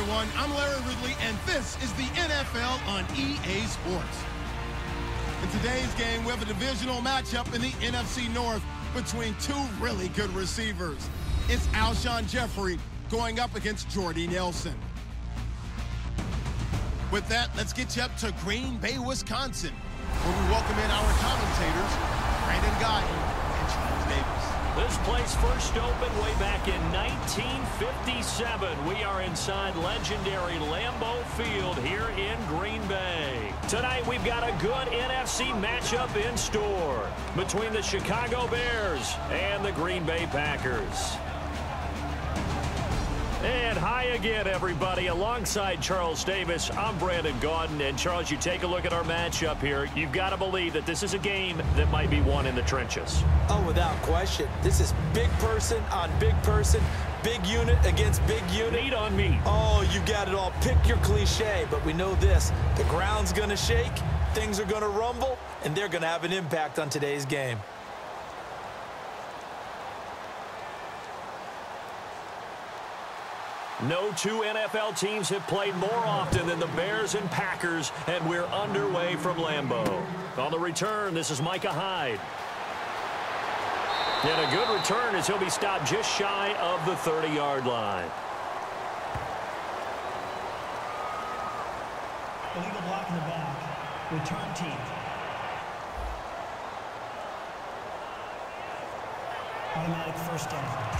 everyone. I'm Larry Ridley, and this is the NFL on EA Sports. In today's game, we have a divisional matchup in the NFC North between two really good receivers. It's Alshon Jeffrey going up against Jordy Nelson. With that, let's get you up to Green Bay, Wisconsin, where we welcome in our commentators, Brandon Guyton and Charles Davis. This place first opened way back in 1957. We are inside legendary Lambeau Field here in Green Bay. Tonight we've got a good NFC matchup in store between the Chicago Bears and the Green Bay Packers. And hi again, everybody. Alongside Charles Davis, I'm Brandon Guyton. And Charles, you take a look at our matchup here. You've got to believe that this is a game that might be won in the trenches. Oh, without question. This is big person on big person, big unit against big unit. Meat on meat. Oh, you got it all. Pick your cliche, but we know this. The ground's going to shake, things are going to rumble, and they're going to have an impact on today's game. No two NFL teams have played more often than the Bears and Packers, and we're underway from Lambeau. On the return, this is Micah Hyde. And a good return as he'll be stopped just shy of the 30-yard line. Illegal block in the back. Return team. Automatic first down.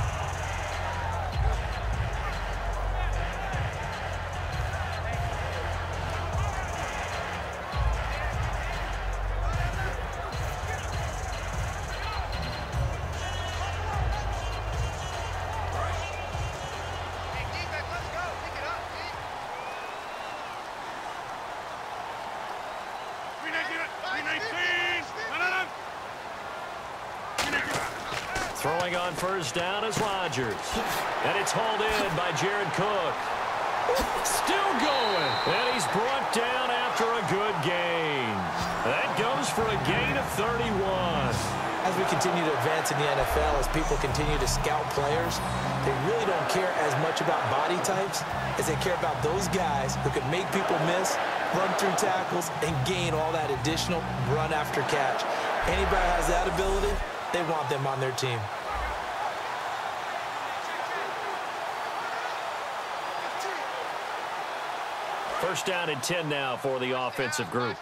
Throwing on first down is Rodgers. And it's hauled in by Jared Cook. Still going. And he's brought down after a good gain. That goes for a gain of 31. As we continue to advance in the NFL, as people continue to scout players, they really don't care as much about body types as they care about those guys who can make people miss, run through tackles, and gain all that additional run after catch. Anybody has that ability, they want them on their team. First down and 10 now for the offensive group.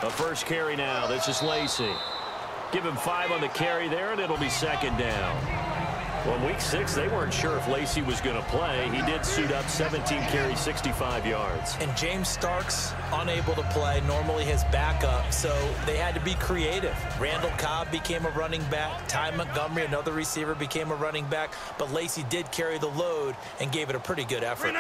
A first carry now. This is Lacy. Give him 5 on the carry there, and it'll be second down. Well, in Week 6, they weren't sure if Lacy was going to play. He did suit up, 17 carries, 65 yards. And James Starks unable to play, normally his backup, so they had to be creative. Randall Cobb became a running back. Ty Montgomery, another receiver, became a running back. But Lacy did carry the load and gave it a pretty good effort. On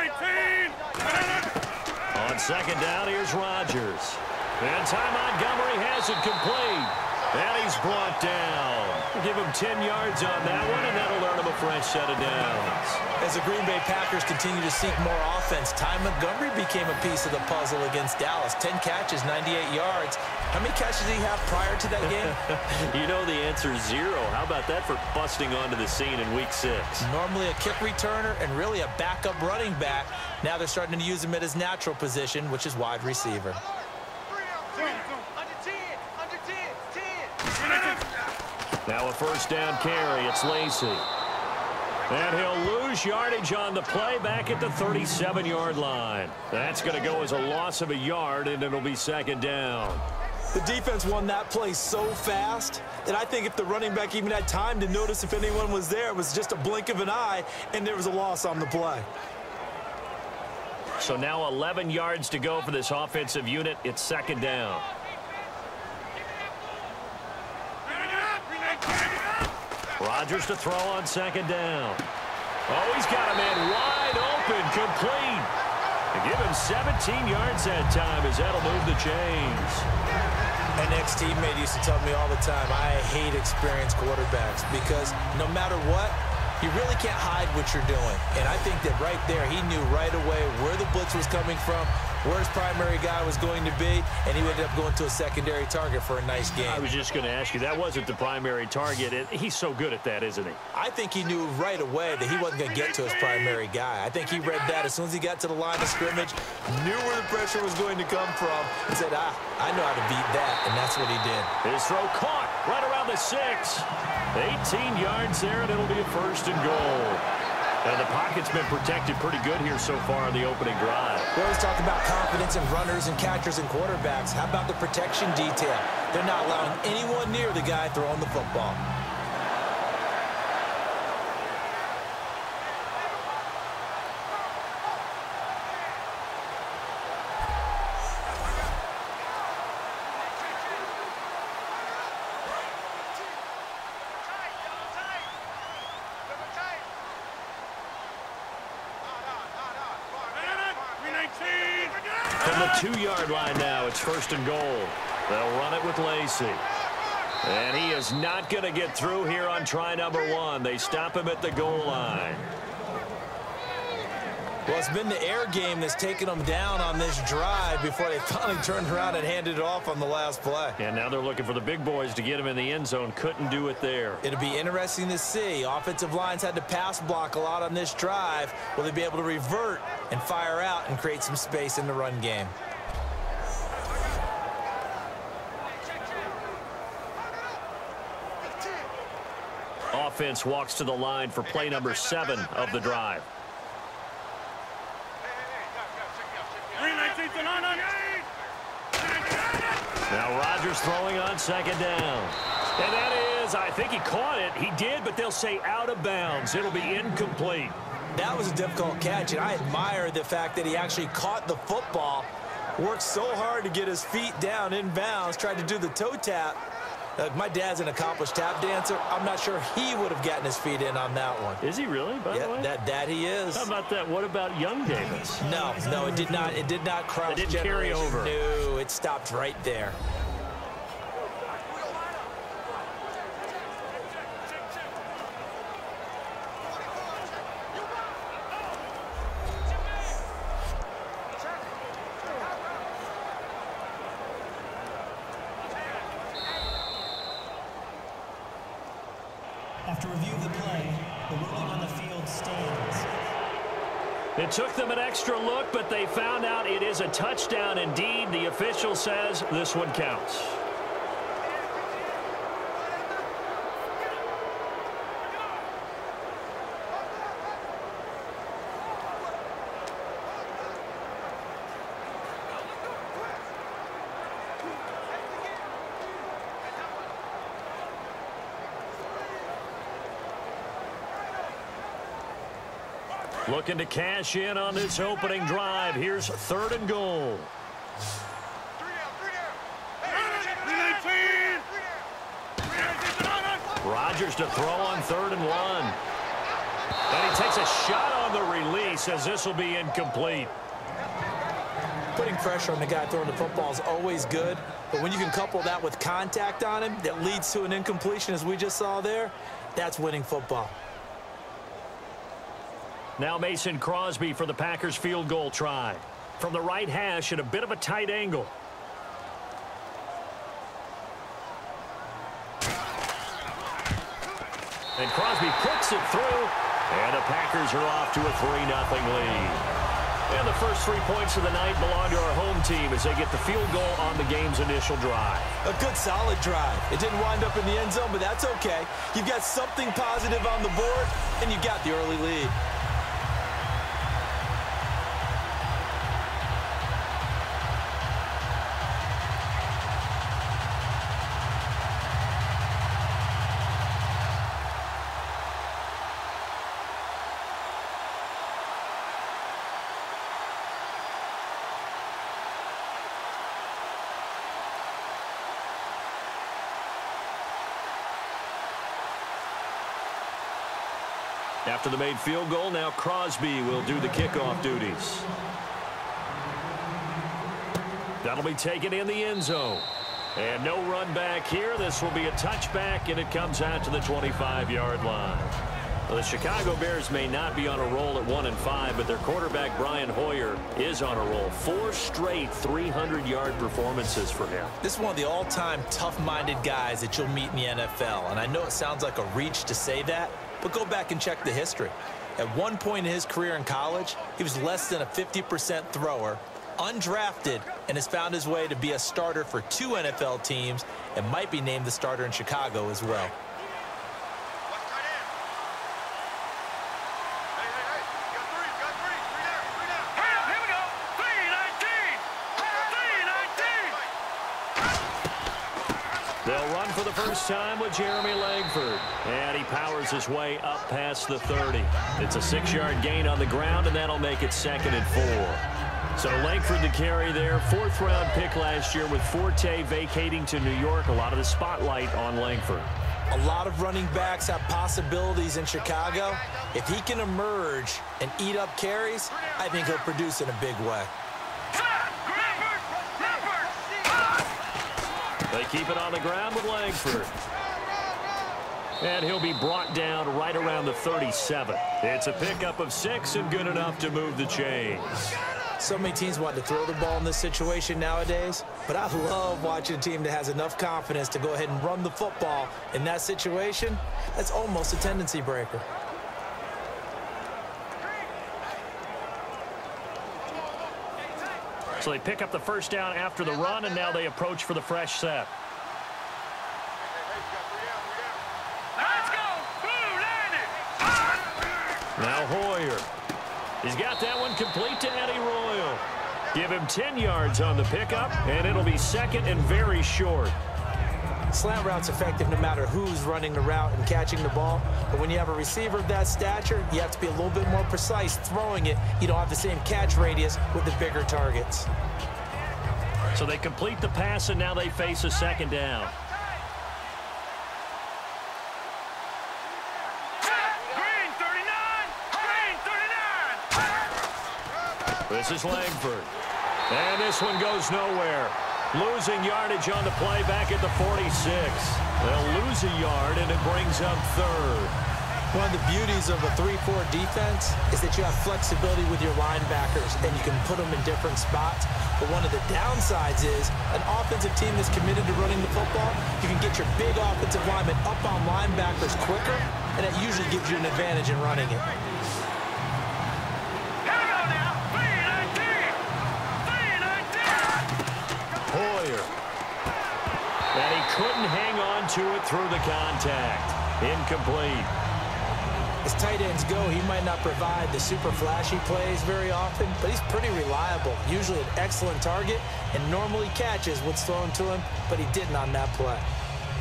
second down, here's Rodgers. And Ty Montgomery has it complete. And he's brought down. Give him 10 yards on that one, and that'll earn him a fresh set of downs. As the Green Bay Packers continue to seek more offense, Ty Montgomery became a piece of the puzzle against Dallas. 10 catches, 98 yards. How many catches did he have prior to that game? You know the answer is 0. How about that for busting onto the scene in Week 6? Normally a kick returner and really a backup running back. Now they're starting to use him at his natural position, which is wide receiver. Now a first down carry. It's Lacy. And he'll lose yardage on the play back at the 37-yard line. That's going to go as a loss of a yard, and it'll be second down. The defense won that play so fast that I think if the running back even had time to notice if anyone was there, it was just a blink of an eye, and there was a loss on the play. So now 11 yards to go for this offensive unit. It's second down. Rodgers to throw on second down. Oh, he's got a man wide open, complete. And give him 17 yards that time as that'll move the chains. An ex-teammate used to tell me all the time, I hate experienced quarterbacks because no matter what, you really can't hide what you're doing. And I think that right there, he knew right away where the blitz was coming from, where his primary guy was going to be, and he ended up going to a secondary target for a nice game. I was just going to ask you, that wasn't the primary target. He's so good at that, isn't he? I think he knew right away that he wasn't going to get to his primary guy. I think he read that as soon as he got to the line of scrimmage, knew where the pressure was going to come from, and said, I know how to beat that, and that's what he did. His throw caught right around the 6. 18 yards there, and it'll be a 1st and goal. And the pocket's been protected pretty good here so far in the opening drive. We always talk about confidence in runners and catchers and quarterbacks. How about the protection detail? They're not allowing anyone near the guy throwing the football. From the 2-yard line now, it's 1st and goal. They'll run it with Lacey. And he is not going to get through here on try number 1. They stop him at the goal line. Well, it's been the air game that's taken them down on this drive before they finally turned around and handed it off on the last play. And now they're looking for the big boys to get him in the end zone. Couldn't do it there. It'll be interesting to see. Offensive lines had to pass block a lot on this drive. Will they be able to revert and fire out and create some space in the run game? Offense walks to the line for play number 7 of the drive. Now Rodgers throwing on 2nd down. And that is, I think he caught it. He did, but they'll say out of bounds. It'll be incomplete. That was a difficult catch, and I admire the fact that he actually caught the football, worked so hard to get his feet down in bounds, tried to do the toe tap. My dad's an accomplished tap dancer. I'm not sure he would have gotten his feet in on that one. Is he really, by the way? That he is. How about that? What about young Davis? No, it did not. It did not cross. It didn't carry over. No, it stopped right there. After review of the play, the ruling on the field stands. It took them an extra look, but they found out it is a touchdown indeed. The official says this one counts. Looking to cash in on this opening drive. Here's 3rd and goal. Rodgers to throw on 3rd and 1. And he takes a shot on the release as this will be incomplete. Putting pressure on the guy throwing the football is always good, but when you can couple that with contact on him that leads to an incompletion as we just saw there, that's winning football. Now Mason Crosby for the Packers field goal try. From the right hash at a bit of a tight angle. And Crosby puts it through. And the Packers are off to a 3-0 lead. And the first 3 points of the night belong to our home team as they get the field goal on the game's initial drive. A good, solid drive. It didn't wind up in the end zone, but that's okay. You've got something positive on the board, and you got the early lead. After the made field goal, now Crosby will do the kickoff duties. That'll be taken in the end zone. And no run back here. This will be a touchback, and it comes out to the 25-yard line. Well, the Chicago Bears may not be on a roll at 1-5, but their quarterback, Brian Hoyer, is on a roll. 4 straight 300-yard performances for him. This is one of the all-time tough-minded guys that you'll meet in the NFL. And I know it sounds like a reach to say that, but go back and check the history. At one point in his career in college, he was less than a 50% thrower, undrafted, and has found his way to be a starter for 2 NFL teams and might be named the starter in Chicago as well. They'll run for the first time with Jeremy Langford. And he powers his way up past the 30. It's a 6-yard gain on the ground, and that'll make it 2nd and 4. So Langford to carry there. 4th-round pick last year with Forte vacating to New York. A lot of the spotlight on Langford. A lot of running backs have possibilities in Chicago. If he can emerge and eat up carries, I think he'll produce in a big way. They keep it on the ground with Langford. And he'll be brought down right around the 37. It's a pickup of 6 and good enough to move the chains. So many teams want to throw the ball in this situation nowadays, but I love watching a team that has enough confidence to go ahead and run the football in that situation. That's almost a tendency breaker. So they pick up the first down after the run, and now they approach for the fresh set. Let's go! Blue landed! Now Hoyer. He's got that one complete to Eddie Royal. Give him 10 yards on the pickup, and it'll be 2nd and very short. Slant route's effective no matter who's running the route and catching the ball. But when you have a receiver of that stature, you have to be a little bit more precise throwing it. You don't have the same catch radius with the bigger targets. So they complete the pass, and now they face a 2nd down. Green 39! Green 39! This is Langford. And this one goes nowhere. Losing yardage on the play back at the 46. They'll lose a yard, and it brings up 3rd. One of the beauties of a 3-4 defense is that you have flexibility with your linebackers, and you can put them in different spots. But one of the downsides is an offensive team that's committed to running the football, you can get your big offensive linemen up on linebackers quicker, and that usually gives you an advantage in running it. Hoyer. And he couldn't hang on to it through the contact. Incomplete. As tight ends go, he might not provide the super flashy plays very often, but he's pretty reliable. Usually an excellent target and normally catches what's thrown to him, but he didn't on that play.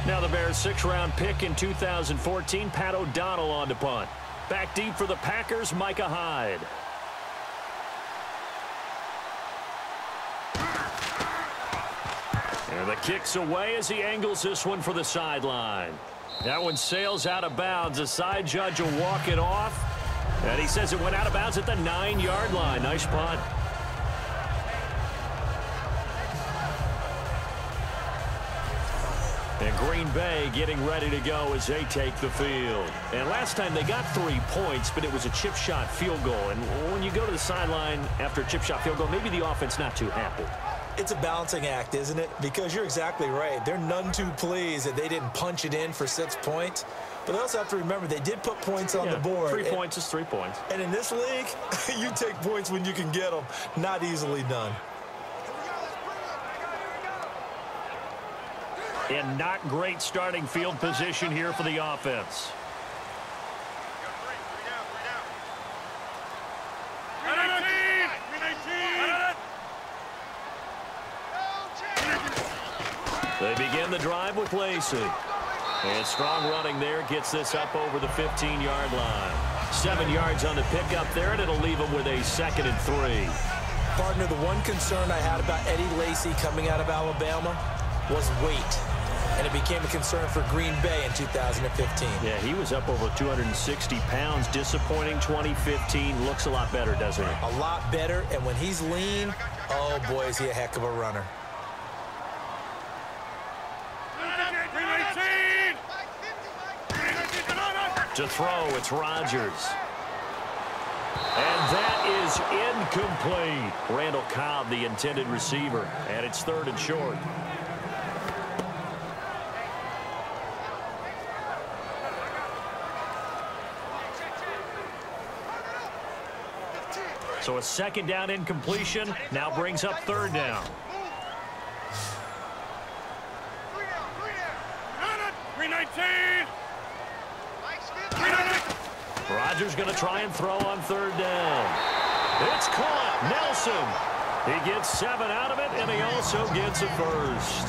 Now the Bears' 6th-round pick in 2014, Pat O'Donnell on to punt. Back deep for the Packers, Micah Hyde. And the kick's away as he angles this one for the sideline. That one sails out of bounds. The side judge will walk it off. And he says it went out of bounds at the 9-yard line. Nice punt. And Green Bay getting ready to go as they take the field. And last time they got 3 points, but it was a chip shot field goal. And when you go to the sideline after a chip shot field goal, maybe the offense not too happy. It's a balancing act, isn't it? Because you're exactly right. They're none too pleased that they didn't punch it in for 6 points. But they also have to remember they did put points on the board. 3 points is 3 points. And in this league, you take points when you can get them. Not easily done. And not great starting field position here for the offense. They begin the drive with Lacey. And strong running there gets this up over the 15-yard line. 7 yards on the pickup there, and it'll leave them with a 2nd and 3. Partner, the one concern I had about Eddie Lacy coming out of Alabama was weight. And it became a concern for Green Bay in 2015. Yeah, he was up over 260 pounds. Disappointing 2015. Looks a lot better, doesn't he? A lot better, and when he's lean, oh boy, is he a heck of a runner. To throw, it's Rodgers. And that is incomplete. Randall Cobb, the intended receiver, and it's 3rd and short. So a 2nd down incompletion now brings up 3rd down. 319. Rodgers going to try and throw on 3rd down. It's caught. Nelson. He gets 7 out of it, and he also gets a 1st.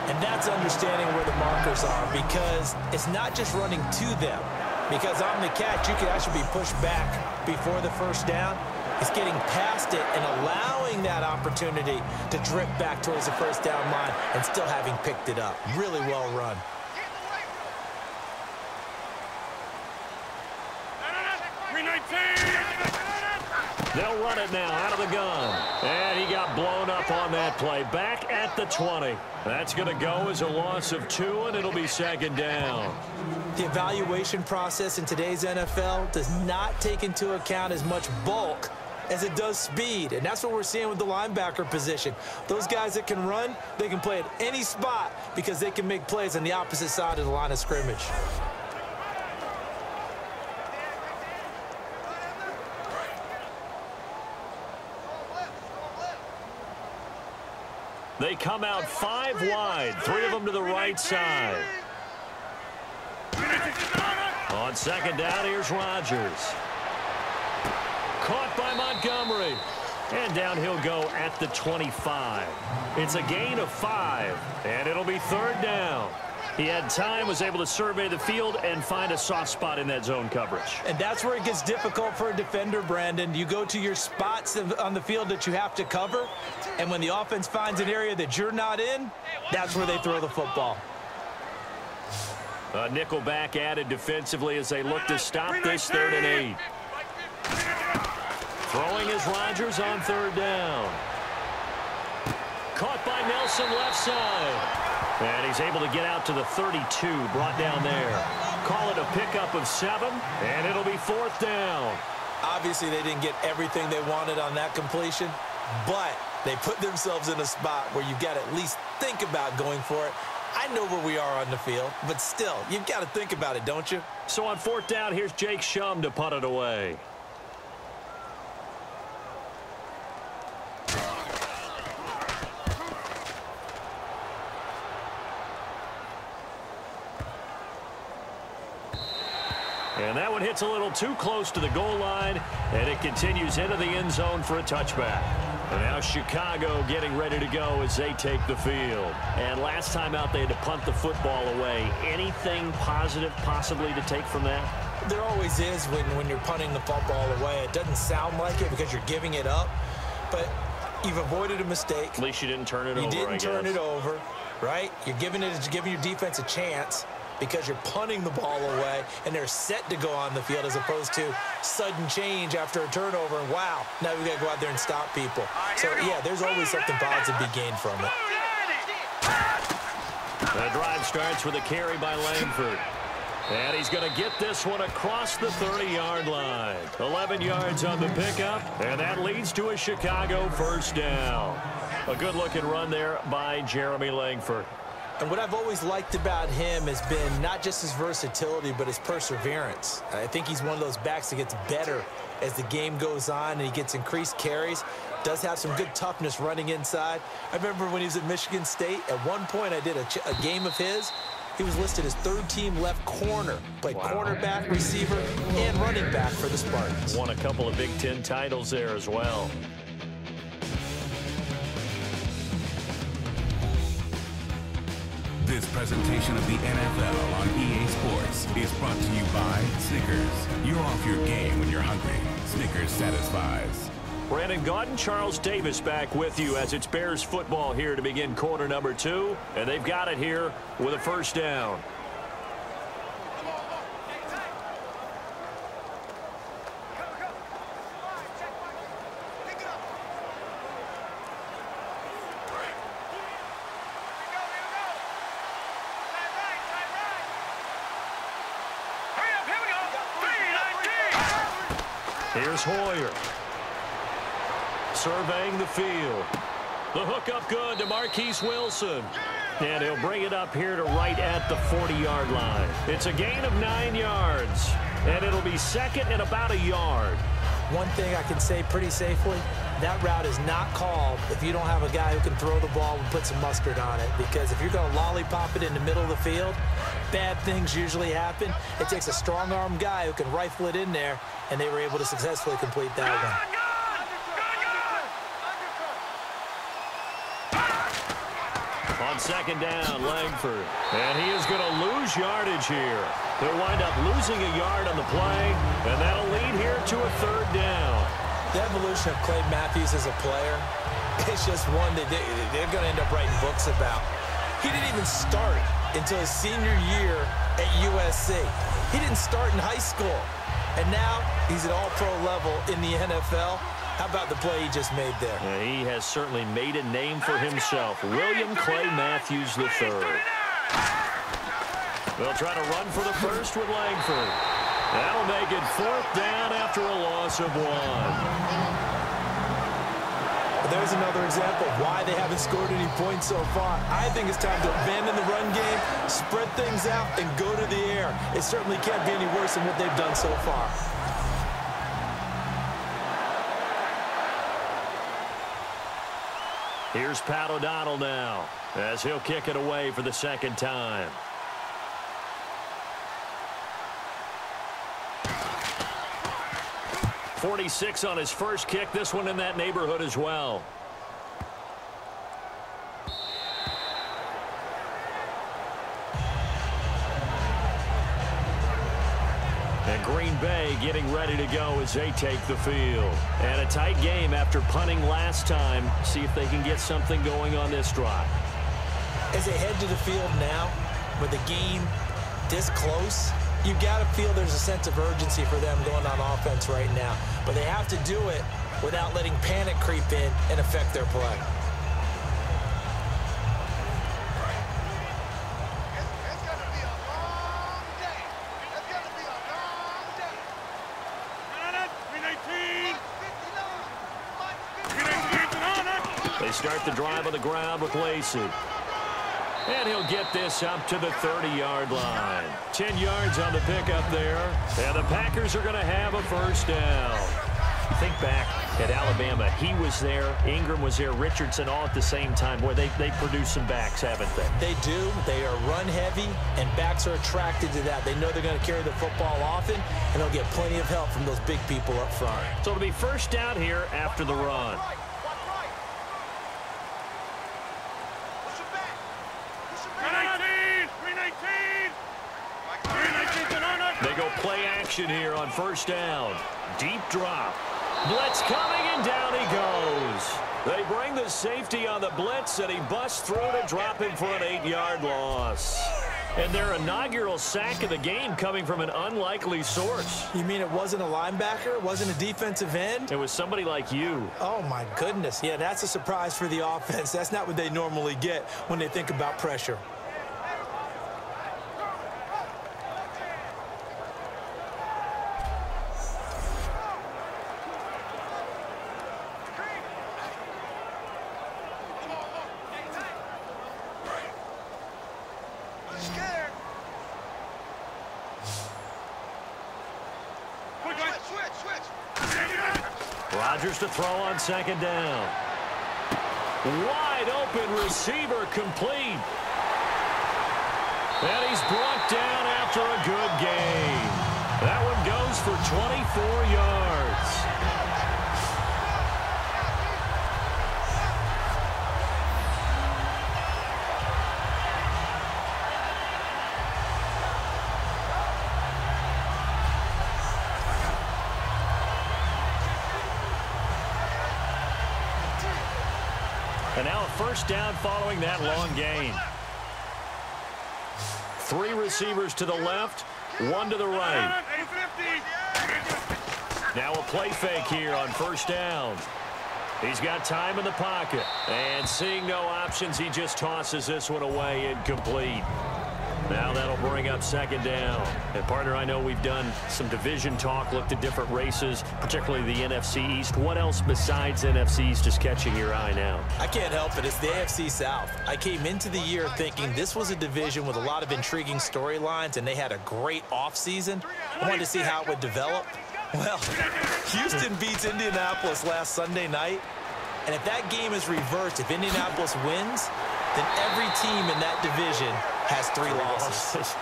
And that's understanding where the markers are, because it's not just running to them. Because on the catch, you can actually be pushed back before the 1st down. It's getting past it and allowing that opportunity to drift back towards the 1st down line and still having picked it up. Really well run. They'll run it now out of the gun. And he got blown up on that play. Back at the 20. That's going to go as a loss of 2, and it'll be 2nd down. The evaluation process in today's NFL does not take into account as much bulk as it does speed. And that's what we're seeing with the linebacker position. Those guys that can run, they can play at any spot because they can make plays on the opposite side of the line of scrimmage. They come out 5 wide, 3 of them to the right side. On 2nd down, here's Rodgers. Caught by Montgomery. And down he'll go at the 25. It's a gain of 5, and it'll be 3rd down. He had time, was able to survey the field and find a soft spot in that zone coverage. And that's where it gets difficult for a defender, Brandon. You go to your spots on the field that you have to cover, and when the offense finds an area that you're not in, that's where they throw the football. A nickel back added defensively as they look to stop this 3rd and 8. Throwing is Rodgers on 3rd down. Caught by Nelson left side. And he's able to get out to the 32, brought down there. Call it a pickup of 7, and it'll be 4th down. Obviously, they didn't get everything they wanted on that completion, but they put themselves in a spot where you've got to at least think about going for it. I know where we are on the field, but still, you've got to think about it, don't you? So on 4th down, here's Jake Shum to punt it away. And that one hits a little too close to the goal line, and it continues into the end zone for a touchback. And now Chicago getting ready to go as they take the field. And last time out, they had to punt the football away. Anything positive possibly to take from that? There always is when you're punting the football away. It doesn't sound like it because you're giving it up, but you've avoided a mistake. At least you didn't turn it over, You didn't turn it over, right? You're giving your defense a chance because you're punting the ball away, and they're set to go on the field as opposed to sudden change after a turnover, and wow, now we've got to go out there and stop people. So, yeah, there's always something positive to be gained from it. The drive starts with a carry by Langford. And he's going to get this one across the 30-yard line. 11 yards on the pickup, and that leads to a Chicago 1st down. A good-looking run there by Jeremy Langford. And what I've always liked about him has been not just his versatility, but his perseverance. I think he's one of those backs that gets better as the game goes on and he gets increased carries. Does have some good toughness running inside. I remember when he was at Michigan State, at one point I did a game of his. He was listed as 3rd-team left corner. Played cornerback, receiver, and running back for the Spartans. Won a couple of Big Ten titles there as well. This presentation of the NFL on EA Sports is brought to you by Snickers. You're off your game when you're hungry. Snickers satisfies. Brandon Gaudin, Charles Davis back with you as it's Bears football here to begin quarter number 2. And they've got it here with a 1st down. Hurry up, here we go. Here's Hoyer. Surveying the field. The hook up good to Marquise Wilson. And he'll bring it up here to right at the 40-yard line. It's a gain of 9 yards. And it'll be second and about a yard. One thing I can say pretty safely, that route is not called if you don't have a guy who can throw the ball and put some mustard on it. Because if you're going to lollipop it in the middle of the field, bad things usually happen. It takes a strong-arm guy who can rifle it in there, and they were able to successfully complete that one. On second down, Langford. And he is going to lose yardage here. He'll wind up losing a yard on the play, and that'll lead here to a third down. The evolution of Clay Matthews as a player, it's just one that they're going to end up writing books about. He didn't even start until his senior year at USC. He didn't start in high school. And now he's at all-pro level in the NFL. How about the play he just made there? Yeah, he has certainly made a name for himself. William Clay Matthews III. They'll try to run for the first with Langford. That'll make it fourth down after a loss of 1. There's another example of why they haven't scored any points so far. I think it's time to abandon the run game, spread things out, and go to the air. It certainly can't be any worse than what they've done so far. Here's Pat O'Donnell now, as he'll kick it away for the second time. .46 on his first kick. This one in that neighborhood as well. And Green Bay getting ready to go as they take the field. And a tight game after punting last time. See if they can get something going on this drive. As they head to the field now, with the game this close, you got to feel there's a sense of urgency for them going on offense right now. But they have to do it without letting panic creep in and affect their play. They start the drive on the ground with Lacey. And he'll get this up to the 30-yard line. 10 yards on the pickup there. And the Packers are going to have a first down. Think back at Alabama. He was there. Ingram was there. Richardson all at the same time. Boy, they produced some backs, haven't they? They do. They are run heavy, and backs are attracted to that. They know they're going to carry the football often, and they'll get plenty of help from those big people up front. So it'll be first down here after the run. They go play action here on first down. Deep drop. Blitz coming, and down he goes. They bring the safety on the blitz, and he busts through to drop him for an 8-yard loss. And their inaugural sack of the game coming from an unlikely source. You mean it wasn't a linebacker? It wasn't a defensive end? It was somebody like you. Oh, my goodness. Yeah, that's a surprise for the offense. That's not what they normally get when they think about pressure. Rodgers to throw on second down. Wide open receiver complete. And he's brought down after a good gain. That one goes for 24 yards. And now a first down following that long gain. 3 receivers to the left, 1 to the right. Now a play fake here on first down. He's got time in the pocket. And seeing no options, he just tosses this one away incomplete. Now that'll bring up second down. And, partner, I know we've done some division talk, looked at different races, particularly the NFC East. What else besides NFC East is catching your eye now? I can't help it. It's the AFC South. I came into the year thinking this was a division with a lot of intriguing storylines, and they had a great offseason. I wanted to see how it would develop. Well, Houston beats Indianapolis last Sunday night. And if that game is reversed, if Indianapolis wins, then every team in that division has 3 losses.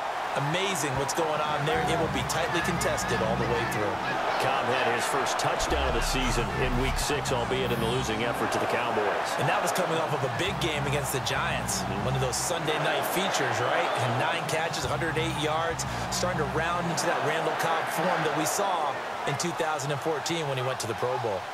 Amazing what's going on there. It will be tightly contested all the way through. Cobb had his first touchdown of the season in Week 6, albeit in the losing effort to the Cowboys. And that was coming off of a big game against the Giants. One of those Sunday night features, right? And 9 catches, 108 yards, starting to round into that Randall Cobb form that we saw in 2014 when he went to the Pro Bowl.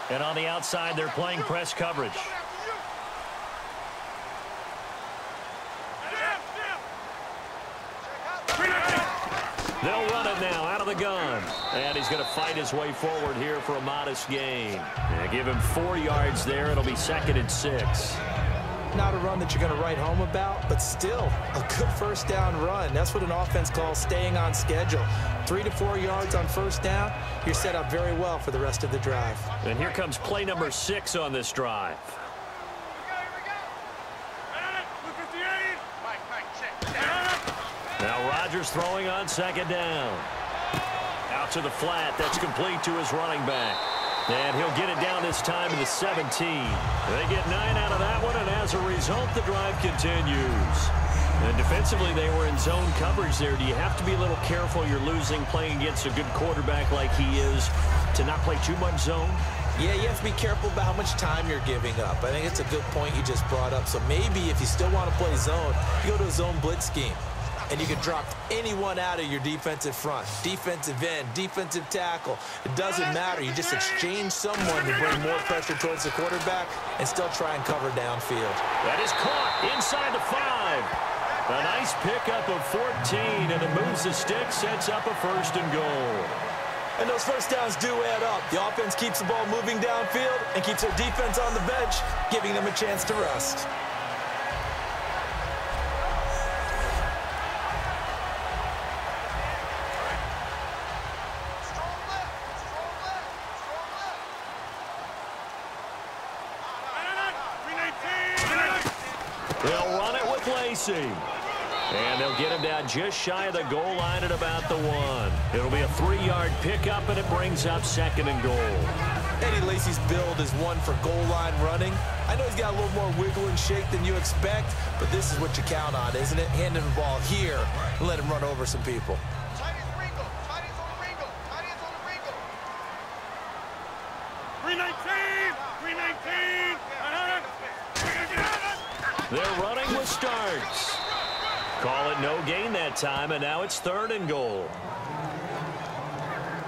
And on the outside, they're playing press coverage. They'll run it now out of the gun. And he's going to fight his way forward here for a modest gain. Yeah, give him 4 yards there. It'll be 2nd and 6. Not a run that you're going to write home about, but still a good first down run. That's what an offense calls staying on schedule. 3 to 4 yards on first down, you're set up very well for the rest of the drive. And here comes play number 6 on this drive. Now Rodgers throwing on 2nd down. Out to the flat. That's complete to his running back. And he'll get it down this time to the 17. They get 9 out of that one, and as a result, the drive continues. And defensively, they were in zone coverage there. Do you have to be a little careful? You're losing playing against a good quarterback like he is to not play too much zone? Yeah, you have to be careful about how much time you're giving up. I think it's a good point you just brought up. So maybe if you still want to play zone, you go to a zone blitz scheme. And you can drop anyone out of your defensive front, defensive end, defensive tackle. It doesn't matter. You just exchange someone to bring more pressure towards the quarterback and still try and cover downfield. That is caught inside the 5. A nice pickup of 14, and it moves the stick, sets up a 1st and goal. And those first downs do add up. The offense keeps the ball moving downfield and keeps their defense on the bench, giving them a chance to rest. They'll run it with Lacey. And they'll get him down just shy of the goal line at about the 1. It'll be a 3-yard pickup, and it brings up 2nd and goal. Eddie Lacy's build is one for goal line running. I know he's got a little more wiggle and shake than you expect, but this is what you count on, isn't it? Hand him the ball here and let him run over some people. They're running with Starks. Call it no gain that time, and now it's 3rd and goal.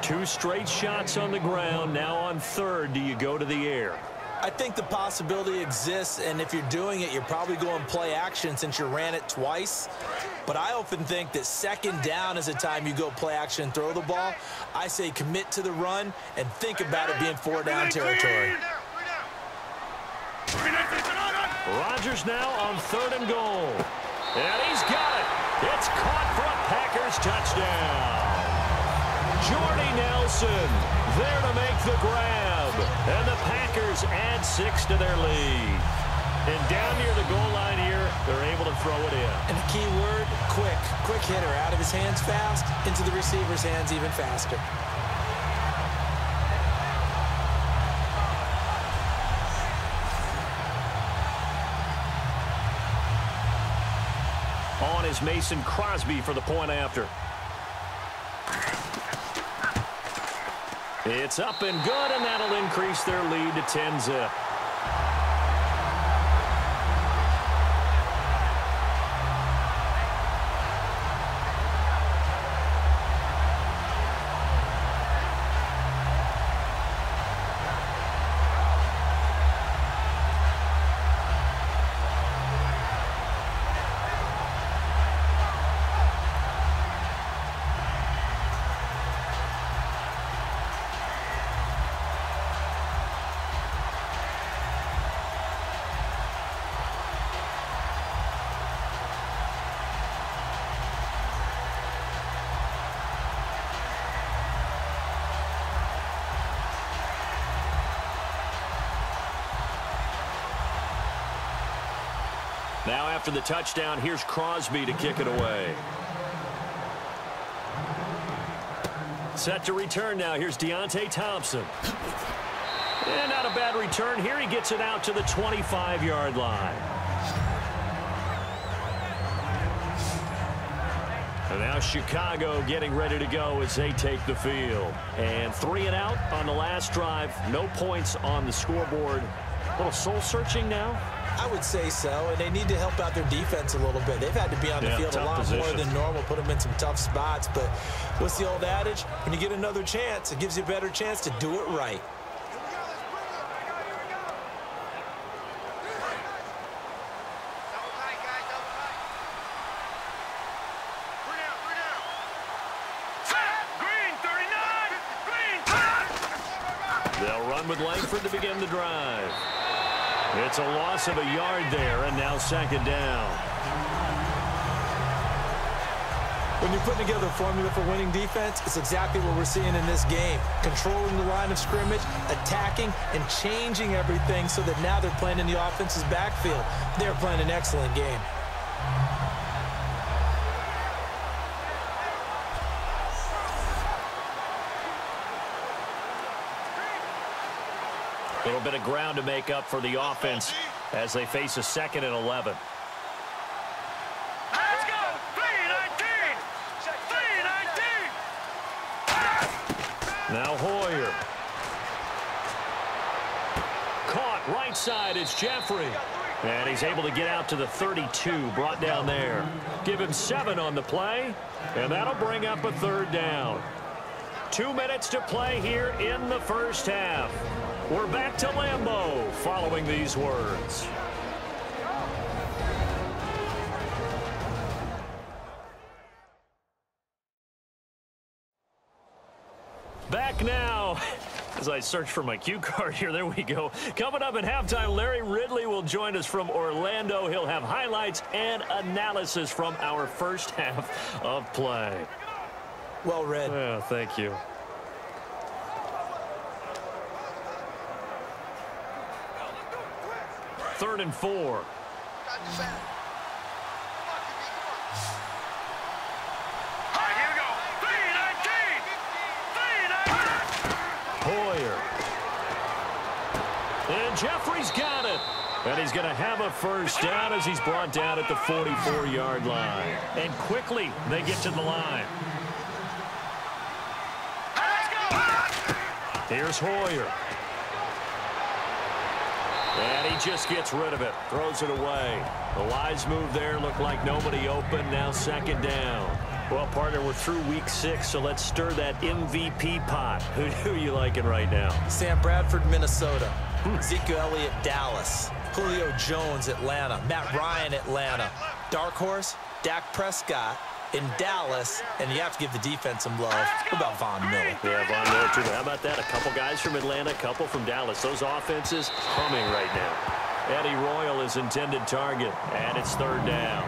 2 straight shots on the ground. Now on 3rd, do you go to the air? I think the possibility exists, and if you're doing it, you're probably going play action since you ran it twice. But I often think that 2nd down is the time you go play action and throw the ball. I say commit to the run and think about it being 4-down territory. Rodgers now on 3rd and goal. And he's got it. It's caught for a Packers touchdown. Jordy Nelson there to make the grab. And the Packers add 6 to their lead. And down near the goal line here, they're able to throw it in. And the key word, quick. Quick hitter. Out of his hands fast, into the receiver's hands even faster. On is Mason Crosby for the point after. It's up and good, and that'll increase their lead to 10-zip. Now after the touchdown, here's Crosby to kick it away. Set to return now. Here's Deontay Thompson. And not a bad return here. He gets it out to the 25-yard line. And now Chicago getting ready to go as they take the field. And 3 and out on the last drive. No points on the scoreboard. A little soul-searching now? I would say so, and they need to help out their defense a little bit. They've had to be on the field a lot more than normal, put them in some tough spots. But what's the old adage? When you get another chance, it gives you a better chance to do it right. They'll run with Langford to begin the drive. It's a loss of a yard there, and now second down. When you're putting together a formula for winning defense, it's exactly what we're seeing in this game. Controlling the line of scrimmage, attacking, and changing everything so that now they're playing in the offense's backfield. They're playing an excellent game. A little bit of ground to make up for the offense as they face a 2nd and 11. Let's go! 3-19! 3-19! Now Hoyer. Caught right side. It's Jeffrey. And he's able to get out to the 32, brought down there. Give him 7 on the play, and that'll bring up a 3rd down. 2 minutes to play here in the first half. We're back to Lambeau following these words. Back now. As I search for my cue card here, there we go. Coming up at halftime, Larry Ridley will join us from Orlando. He'll have highlights and analysis from our first half of play. Well read. Yeah, thank you. Third and 4. All right, here we go. 3-19! 3-19! Hoyer. And Jeffrey's got it. And he's going to have a first down as he's brought down at the 44-yard line. And quickly, they get to the line. Here's Hoyer. And he just gets rid of it, throws it away. The wise move there, looked like nobody open, now second down. Well, partner, we're through week 6, so let's stir that MVP pot. Who are you liking right now? Sam Bradford, Minnesota. Ezekiel Elliott, Dallas. Julio Jones, Atlanta. Matt Ryan, Atlanta. Dark horse, Dak Prescott in Dallas, and you have to give the defense some love. What about Von Miller? Yeah, Von Miller, too. How about that? A couple guys from Atlanta, a couple from Dallas. Those offenses humming right now. Eddie Royal is intended target, and it's 3rd down.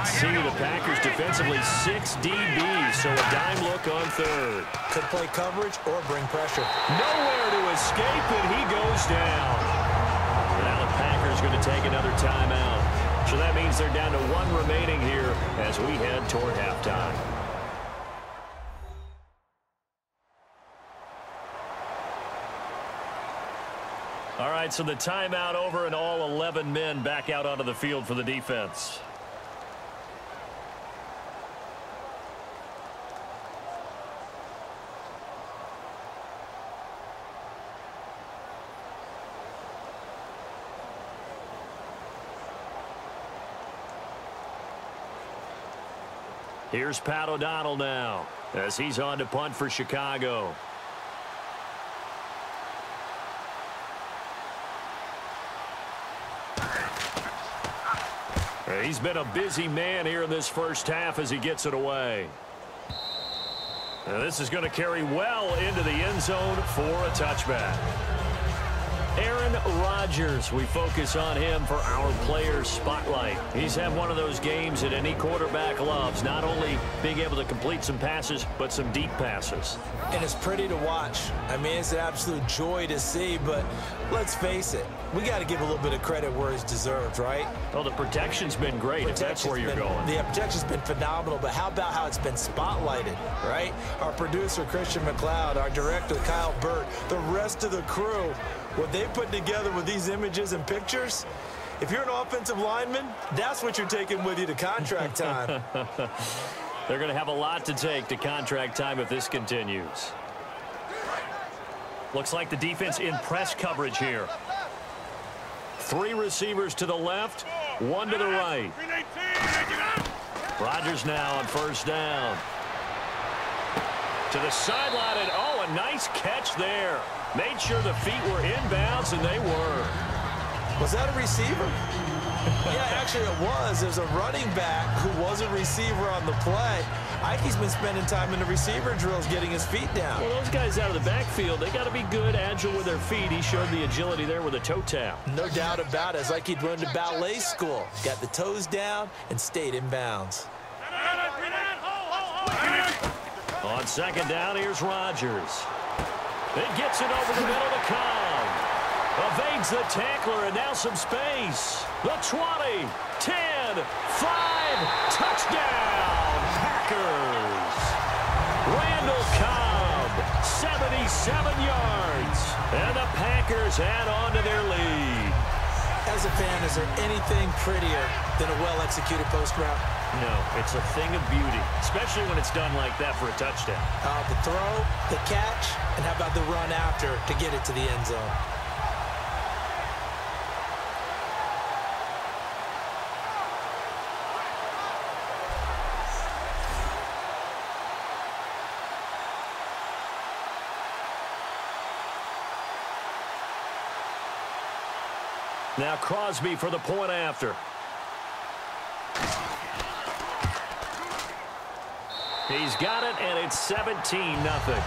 See the Packers defensively 6 DBs, so a dime look on 3rd. Could play coverage or bring pressure. Nowhere to escape, and he goes down. Now the Packers going to take another timeout. So that means they're down to 1 remaining here as we head toward halftime. All right, so the timeout over and all 11 men back out onto the field for the defense. Here's Pat O'Donnell now as he's on to punt for Chicago. He's been a busy man here in this first half as he gets it away. And this is going to carry well into the end zone for a touchback. Aaron Rodgers, we focus on him for our Players Spotlight. He's had one of those games that any quarterback loves, not only being able to complete some passes, but some deep passes. And it's pretty to watch. I mean, it's an absolute joy to see, but let's face it, we got to give a little bit of credit where it's deserved, right? Well, the protection's been great, if that's where you're going. The protection's been phenomenal, but how about how it's been spotlighted, right? Our producer, Christian McLeod, our director, Kyle Burt, the rest of the crew, what they put together with these images and pictures, if you're an offensive lineman, that's what you're taking with you to contract time. They're going to have a lot to take to contract time if this continues. Looks like the defense in press coverage here. 3 receivers to the left, 1 to the right. Rodgers now on first down. To the sideline, and oh, a nice catch there. Made sure the feet were inbounds, and they were. Was that a receiver? Yeah, actually it was. There's a running back who was a receiver on the play. Ike's been spending time in the receiver drills getting his feet down. Well, those guys out of the backfield, they got to be good, agile with their feet. He showed the agility there with a toe tap. No doubt about it. It's like he'd run to ballet school. Got the toes down and stayed in bounds. On second down, here's Rodgers. It gets it over the middle to Cobb. Evades the tackler, and now some space. The 20, 10, 5, touchdown, Packers. Randall Cobb, 77 yards. And the Packers add on to their lead. As a fan, is there anything prettier than a well-executed post route? No, it's a thing of beauty, especially when it's done like that for a touchdown. The throw, the catch, and how about the run after to get it to the end zone? Now Crosby for the point after. He's got it, and it's 17-0.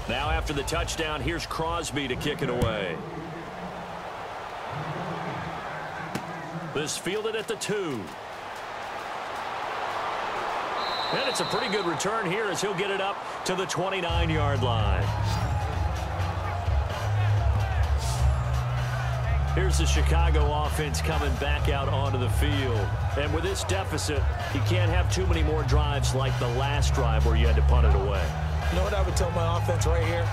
Now after the touchdown, here's Crosby to kick it away. This fielded at the 2. And it's a pretty good return here as he'll get it up to the 29-yard line. Here's the Chicago offense coming back out onto the field. And with this deficit, you can't have too many more drives like the last drive where you had to punt it away. You know what I would tell my offense right here?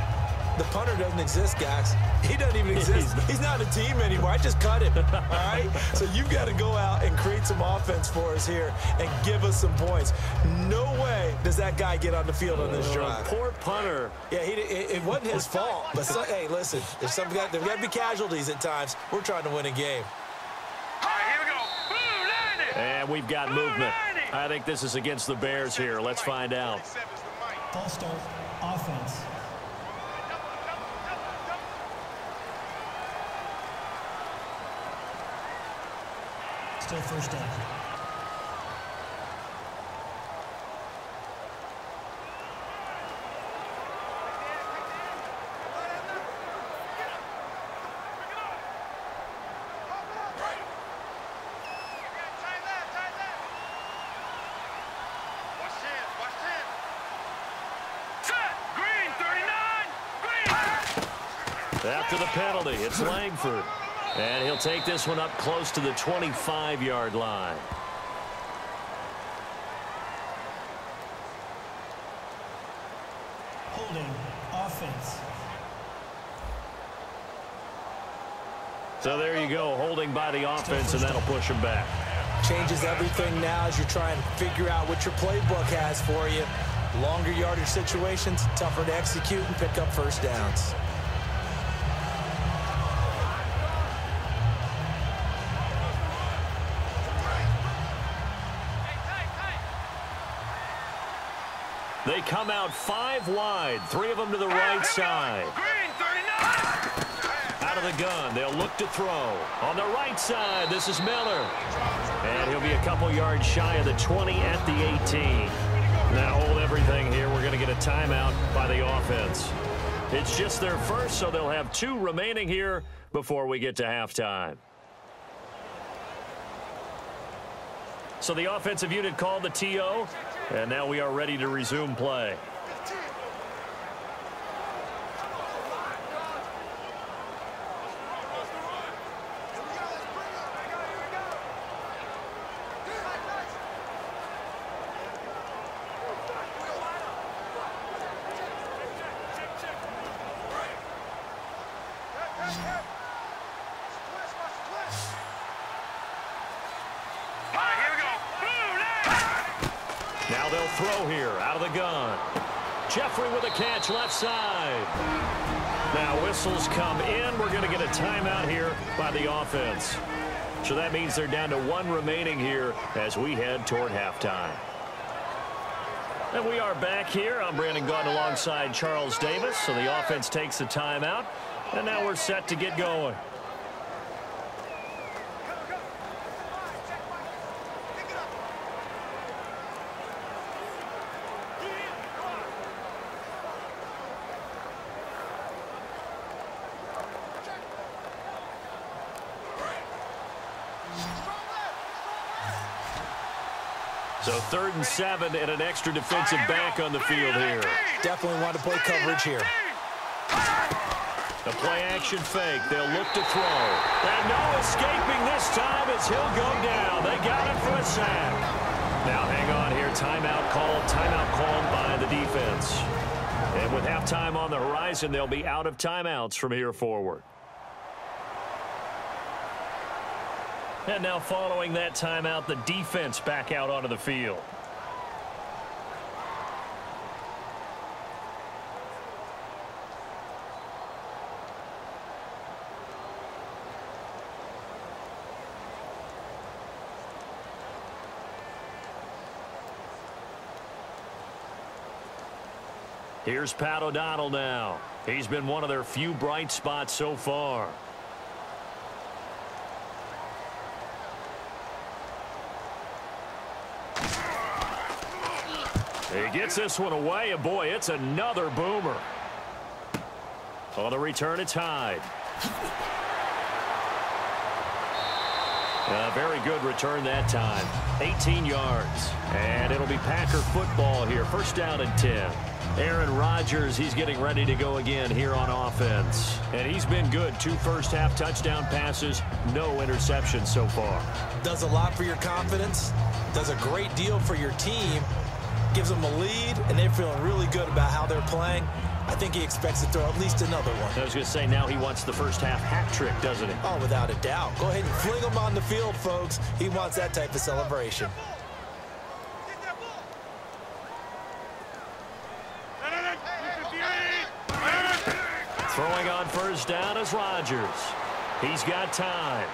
The punter doesn't exist, guys. He doesn't even exist. He's not a team anymore. I just cut him, all right? So you've got to go out and create some offense for us here and give us some points. No way does that guy get on the field on this drive. Poor punter. Yeah, it wasn't his fault. But, hey, listen, there's got to be casualties at times. We're trying to win a game. All right, here we go. Blue 90. And we've got movement. I think this is against the Bears here. Let's find out. False start, offense. Still first down. After the penalty, it's Langford. And he'll take this one up close to the 25-yard line. Holding, offense. So there you go, holding by the offense, and that'll push him back. Changes everything now as you try and figure out what your playbook has for you. Longer yardage situations, tougher to execute and pick up first downs. They come out 5 wide, 3 of them to the right side. Out of the gun, they'll look to throw. On the right side, this is Miller. And he'll be a couple yards shy of the 20 at the 18. Now hold everything here. We're going to get a timeout by the offense. It's just their first, so they'll have 2 remaining here before we get to halftime. So the offensive unit called the TO, and now we are ready to resume play. Now they'll throw here out of the gun. Jeffrey with a catch left side. Now whistles come in. We're going to get a timeout here by the offense. So that means they're down to 1 remaining here as we head toward halftime. And we are back here. I'm Brandon Gaudin alongside Charles Davis. So the offense takes the timeout. And now we're set to get going. So 3rd and 7 and an extra defensive back on the field here. Definitely want to play coverage here. The play action fake. They'll look to throw. And no escaping this time as he'll go down. They got him for a sack. Now hang on here. Timeout called by the defense. And with halftime on the horizon, they'll be out of timeouts from here forward. And now following that timeout, the defense back out onto the field. Here's Pat O'Donnell now. He's been one of their few bright spots so far. He gets this one away, and boy, it's another boomer. On the return, it's Hyde. A very good return that time. 18 yards. And it'll be Packer football here. First down and 10. Aaron Rodgers, he's getting ready to go again here on offense. And he's been good. 2 first-half touchdown passes, no interceptions so far. Does a lot for your confidence. Does a great deal for your team. Gives them a lead, and they're feeling really good about how they're playing. I think he expects to throw at least another one. I was going to say, now he wants the first-half hat trick, doesn't he? Oh, without a doubt. Go ahead and fling him on the field, folks. He wants that type of celebration. Throwing on first down is Rodgers. He's got time.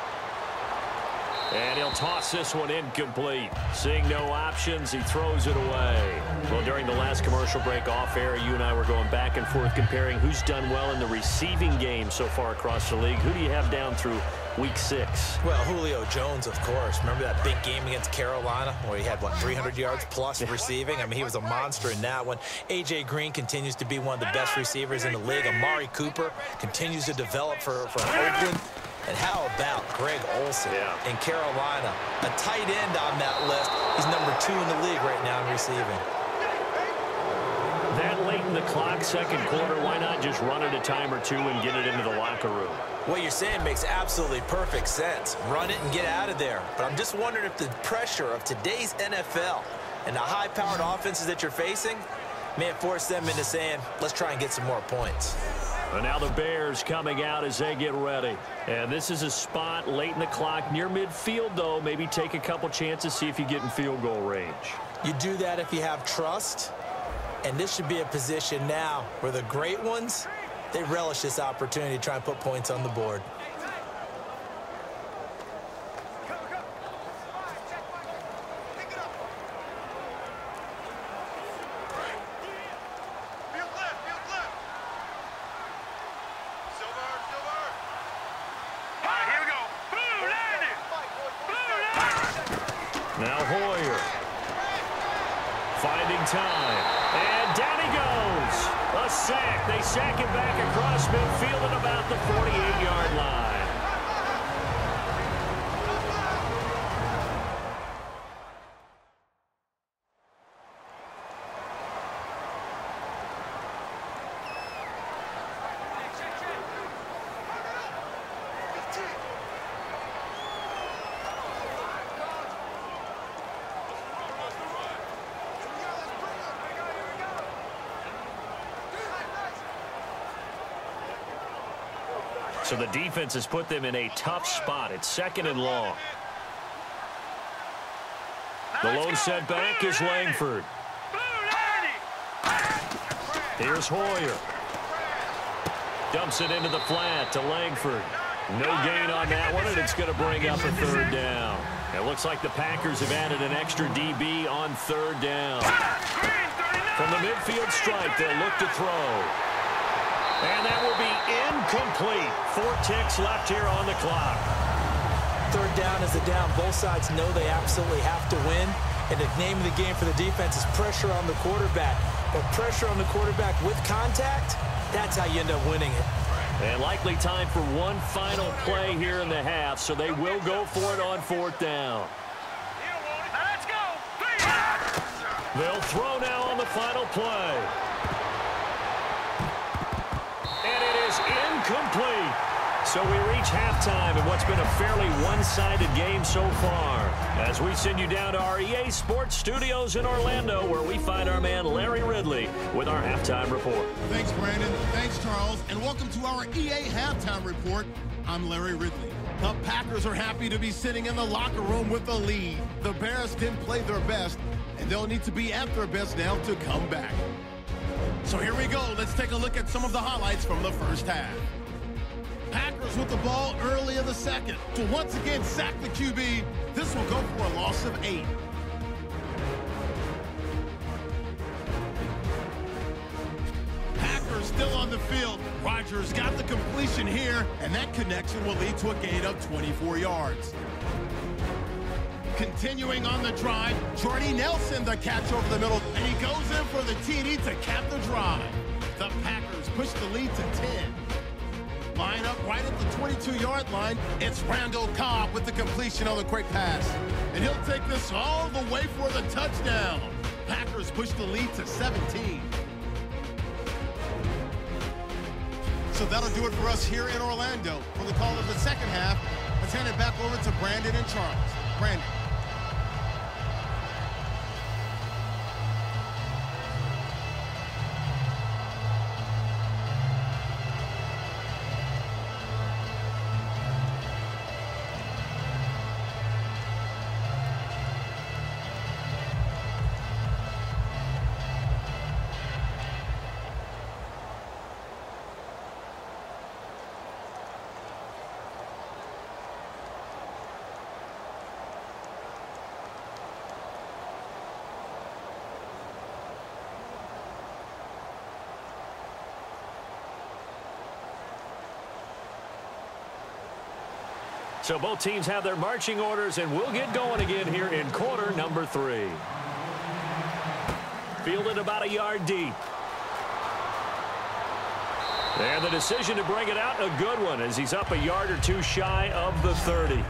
And he'll toss this one incomplete. Seeing no options, he throws it away. Well, during the last commercial break off air, you and I were going back and forth comparing who's done well in the receiving game so far across the league. Who do you have down through week 6? Well, Julio Jones, of course. Remember that big game against Carolina where he had, what, 300 yards plus receiving? I mean, he was a monster in that one. A.J. Green continues to be one of the best receivers in the league. Amari Cooper continues to develop for Oakland. And how about Greg Olsen in Carolina? A tight end on that list. He's number 2 in the league right now in receiving. That late in the clock, second quarter, why not just run it a time or 2 and get it into the locker room? What you're saying makes absolutely perfect sense. Run it and get out of there. But I'm just wondering if the pressure of today's NFL and the high-powered offenses that you're facing may have forced them into saying, let's try and get some more points. And now the Bears coming out as they get ready. And this is a spot late in the clock near midfield, though. Maybe take a couple chances, see if you get in field goal range. You do that if you have trust. And this should be a position now where the great ones, they relish this opportunity to try and put points on the board. Now Hoyer finding time, and down he goes. A sack. They sack him back across midfield at about the 48-yard line. So the defense has put them in a tough spot. It's 2nd and long. The lone setback is Langford. Here's Hoyer. Dumps it into the flat to Langford. No gain on that one, and it's going to bring up a 3rd down. It looks like the Packers have added an extra DB on 3rd down. From the midfield strike, they'll look to throw. And that will be incomplete. 4 ticks left here on the clock. 3rd down is the down. Both sides know they absolutely have to win. And the name of the game for the defense is pressure on the quarterback. But pressure on the quarterback with contact, that's how you end up winning it. And likely time for one final play here in the half, so they will go for it on 4th down. Let's go. They'll throw now on the final play. And it is incomplete. So we reach halftime in what's been a fairly one-sided game so far. As we send you down to our EA Sports Studios in Orlando, where we find our man Larry Ridley with our halftime report. Thanks, Brandon. Thanks, Charles. And welcome to our EA Halftime Report. I'm Larry Ridley. The Packers are happy to be sitting in the locker room with the lead. The Bears didn't play their best, and they'll need to be at their best now to come back. So here we go. Let's take a look at some of the highlights from the first half. Packers with the ball early in the second to once again sack the QB. This will go for a loss of 8. Packers still on the field. Rodgers got the completion here, and that connection will lead to a gain of 24 yards. Continuing on the drive, Jordy Nelson the catch over the middle, and he goes in for the TD to cap the drive. The Packers push the lead to 10. Line up right at the 22-yard line. It's Randall Cobb with the completion on the quick pass. And he'll take this all the way for the touchdown. Packers push the lead to 17. So that'll do it for us here in Orlando. For the call of the second half, let's hand it back over to Brandon and Charles. Brandon. So both teams have their marching orders, and we'll get going again here in quarter number 3. Fielded about a yard deep. And the decision to bring it out, a good one, as he's up a yard or two shy of the 30.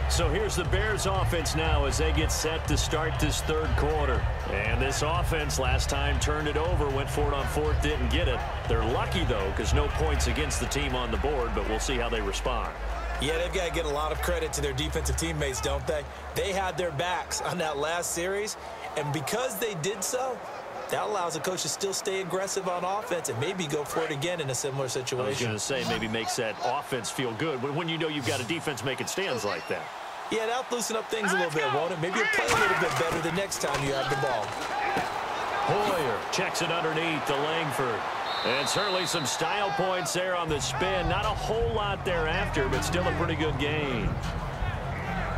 So here's the Bears offense now as they get set to start this third quarter. And this offense last time turned it over, went for it on 4th, didn't get it. They're lucky, though, because no points against the team on the board, but we'll see how they respond. Yeah, they've got to get a lot of credit to their defensive teammates, don't they? They had their backs on that last series, and because they did so, That allows the coach to still stay aggressive on offense and maybe go for it again in a similar situation. I was going to say maybe makes that offense feel good when you know you've got a defense making stands like that. Yeah, that'll loosen up things a little bit, won't it? Maybe you'll play a little bit better the next time you have the ball. Hoyer checks it underneath to Langford. And certainly some style points there on the spin. Not a whole lot thereafter, but still a pretty good gain.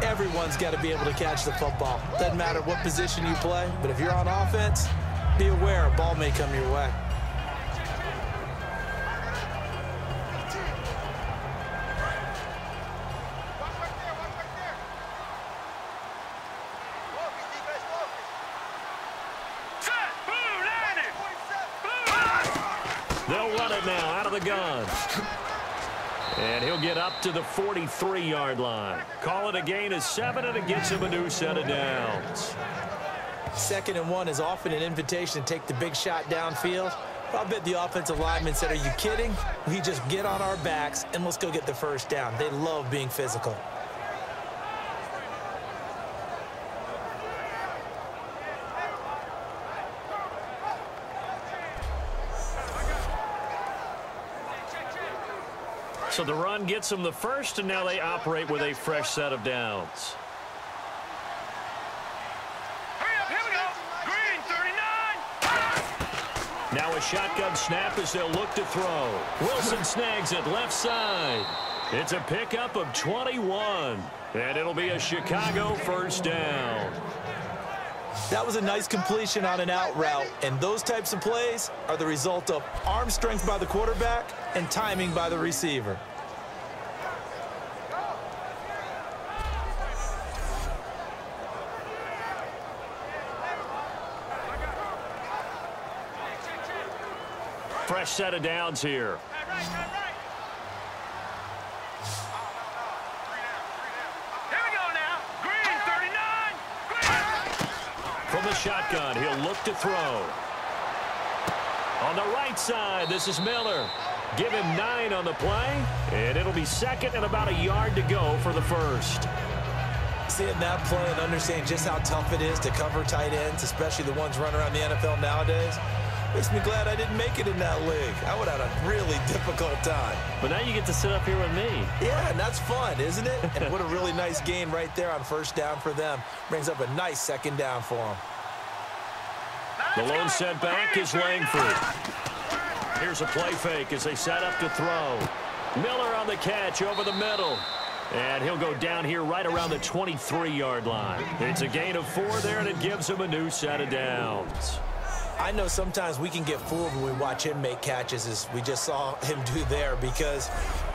Everyone's got to be able to catch the football. Doesn't matter what position you play, but if you're on offense, be aware a ball may come your way. They'll run it now out of the gun. And he'll get up to the 43-yard line. Call it a gain of 7, and it gets him a new set of downs. 2nd and 1 is often an invitation to take the big shot downfield. I bet the offensive lineman said, are you kidding? We just get on our backs, and let's go get the first down. They love being physical. So the run gets them the first, and now they operate with a fresh set of downs. Here we go. Green, 39. Now a shotgun snap as they'll look to throw. Wilson snags it left side. It's a pickup of 21, and it'll be a Chicago first down. That was a nice completion on an out route, and those types of plays are the result of arm strength by the quarterback and timing by the receiver. Fresh set of downs here. From the shotgun, he'll look to throw. On the right side, this is Miller. Give him 9 on the play, and it'll be 2nd and about a yard to go for the first. Seeing that play and understanding just how tough it is to cover tight ends, especially the ones running around the NFL nowadays, makes me glad I didn't make it in that league. I would have had a really difficult time. But now you get to sit up here with me. Yeah, and that's fun, isn't it? And what a really nice gain right there on first down for them. Brings up a nice 2nd down for them. The lone setback is Langford. Here's a play fake as they set up to throw. Miller on the catch over the middle. And he'll go down here right around the 23-yard line. It's a gain of 4 there, and it gives him a new set of downs. I know sometimes we can get fooled when we watch him make catches, as we just saw him do there, because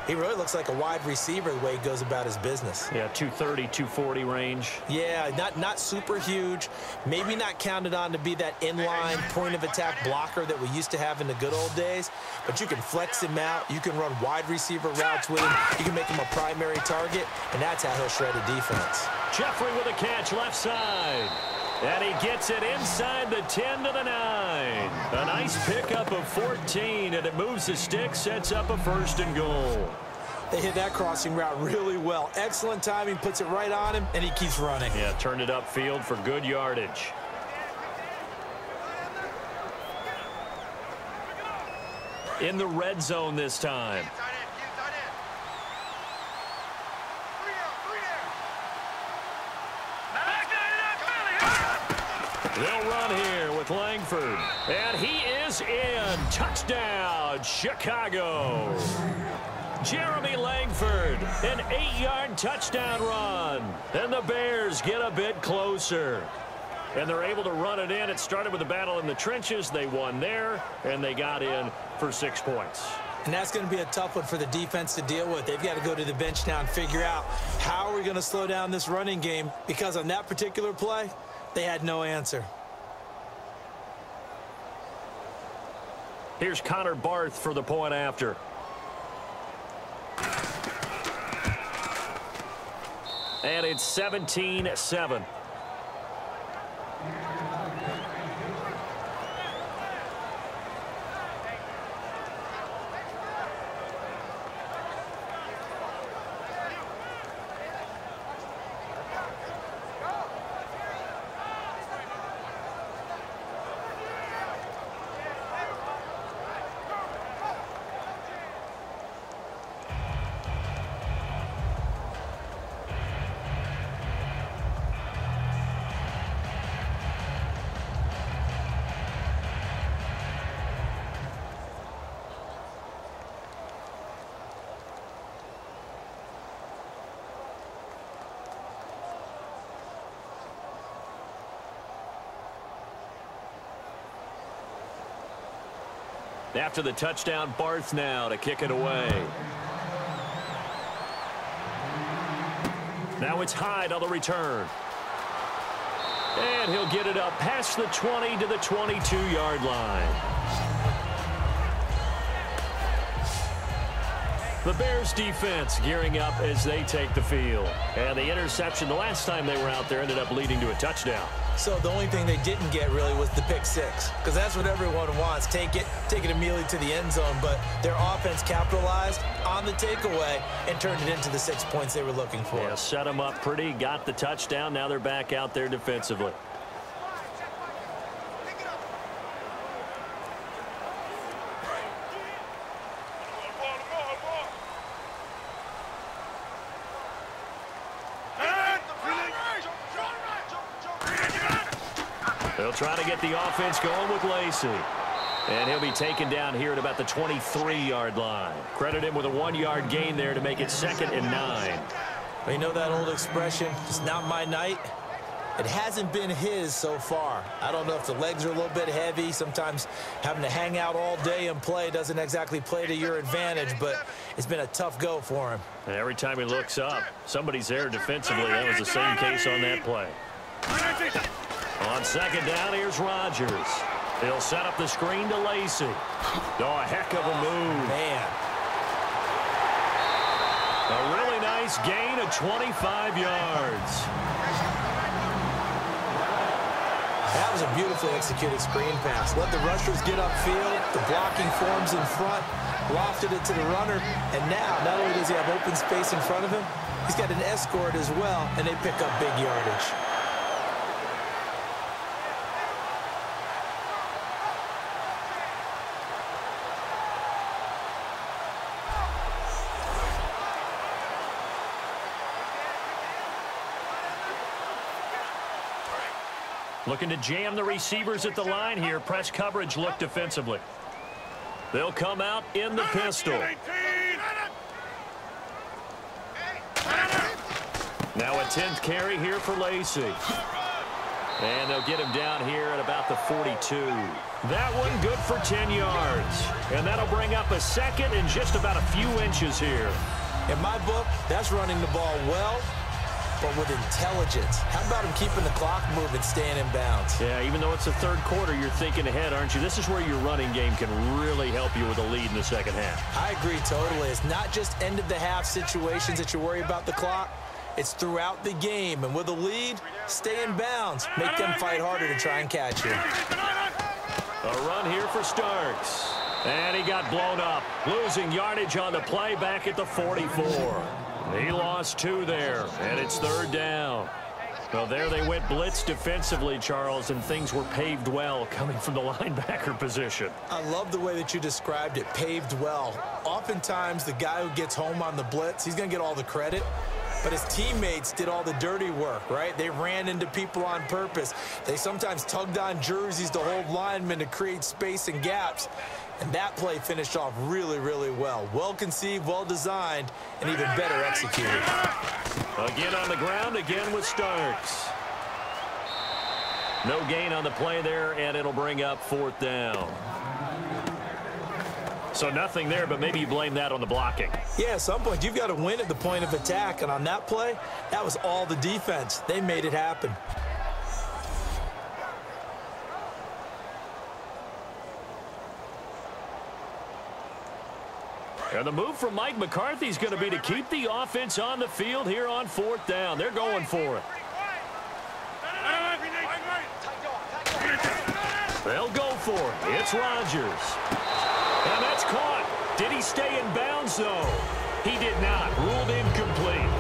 he really looks like a wide receiver the way he goes about his business. Yeah, 230, 240 range. Yeah, not super huge. Maybe not counted on to be that inline point-of-attack blocker that we used to have in the good old days, but you can flex him out. You can run wide receiver routes with him. You can make him a primary target, and that's how he'll shred a defense. Jeffrey with a catch left side. And he gets it inside the 10 to the 9. A nice pickup of 14, and it moves the stick, sets up a 1st and goal. They hit that crossing route really well. Excellent timing, puts it right on him, and he keeps running. Yeah, turned it upfield for good yardage. In the red zone this time. They'll run here with Langford. And he is in. Touchdown, Chicago. Jeremy Langford, an 8-yard touchdown run. And the Bears get a bit closer. And they're able to run it in. It started with a battle in the trenches. They won there, and they got in for 6 points. And that's going to be a tough one for the defense to deal with. They've got to go to the bench now and figure out how are we going to slow down this running game, because on that particular play, they had no answer. Here's Connor Barth for the point after. And it's 17-7. After the touchdown, Barth now to kick it away. Now it's Hyde on the return. And he'll get it up past the 20 to the 22-yard line. The Bears defense gearing up as they take the field. And the interception the last time they were out there ended up leading to a touchdown. So the only thing they didn't get really was the pick six, because that's what everyone wants. Take it immediately to the end zone, but their offense capitalized on the takeaway and turned it into the 6 points they were looking for. Yeah, set them up pretty, got the touchdown. Now they're back out there defensively. They'll try to get the offense going with Lacey. And he'll be taken down here at about the 23-yard line. Credit him with a 1-yard gain there to make it 2nd and 9. Well, you know that old expression, it's not my night? It hasn't been his so far. I don't know if the legs are a little bit heavy. Sometimes having to hang out all day and play doesn't exactly play to your advantage, but it's been a tough go for him. And every time he looks up, somebody's there defensively. That was the same case on that play. On 2nd down, here's Rodgers. He'll set up the screen to Lacey. Oh, a heck of a move. Man. A really nice gain of 25 yards. That was a beautifully executed screen pass. Let the rushers get upfield. The blocking forms in front. Lofted it to the runner. And now, not only does he have open space in front of him, he's got an escort as well, and they pick up big yardage. Looking to jam the receivers at the line here. Press coverage look defensively. They'll come out in the pistol. Now a 10th carry here for Lacey. And they'll get him down here at about the 42. That one good for 10 yards. And that'll bring up a 2nd and just about a few inches here. In my book, that's running the ball well, but with intelligence. How about him keeping the clock moving, staying in bounds? Yeah, even though it's the 3rd quarter, you're thinking ahead, aren't you? This is where your running game can really help you with a lead in the 2nd half. I agree totally. It's not just end-of-the-half situations that you worry about the clock. It's throughout the game. And with a lead, stay in bounds. Make them fight harder to try and catch you. A run here for Starks. And he got blown up. Losing yardage on the play back at the 44. He lost 2 there, and it's 3rd down. Well, there they went blitz defensively, Charles, and things were paved well coming from the linebacker position. I love the way that you described it, paved well. Oftentimes, the guy who gets home on the blitz, he's going to get all the credit. But his teammates did all the dirty work, right? They ran into people on purpose. They sometimes tugged on jerseys to hold linemen to create space and gaps. And that play finished off really, really well. Well conceived, well designed, and even better executed. Again on the ground, again with Starks. No gain on the play there, and it'll bring up 4th down. So nothing there, but maybe you blame that on the blocking. Yeah, at some point, you've got to win at the point of attack. And on that play, that was all the defense. They made it happen. And the move from Mike McCarthy is going to be to keep the offense on the field here on 4th down. They're going for it. They'll go for it. It's Rodgers. And that's caught. Did he stay in bounds, though? He did not. Ruled incomplete.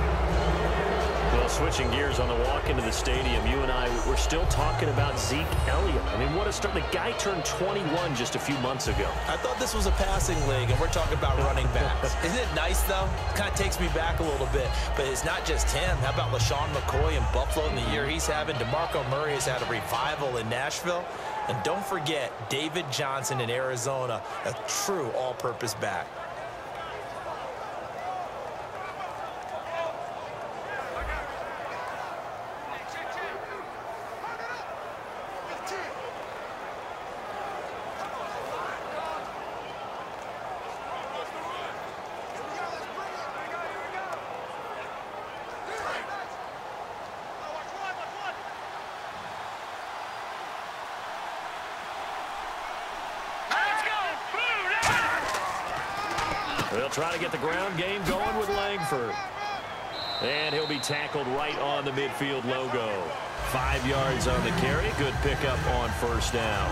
Well, switching gears on the walk into the stadium, you and I, we're still talking about Zeke Elliott. I mean, what a start. The guy turned 21 just a few months ago. I thought this was a passing league, and we're talking about running backs. Isn't it nice, though? Kind of takes me back a little bit. But it's not just him. How about LaShawn McCoy in Buffalo in the year he's having? DeMarco Murray has had a revival in Nashville. And don't forget David Johnson in Arizona, a true all-purpose back. They'll try to get the ground game going with Langford. And he'll be tackled right on the midfield logo. 5 yards on the carry. Good pickup on first down.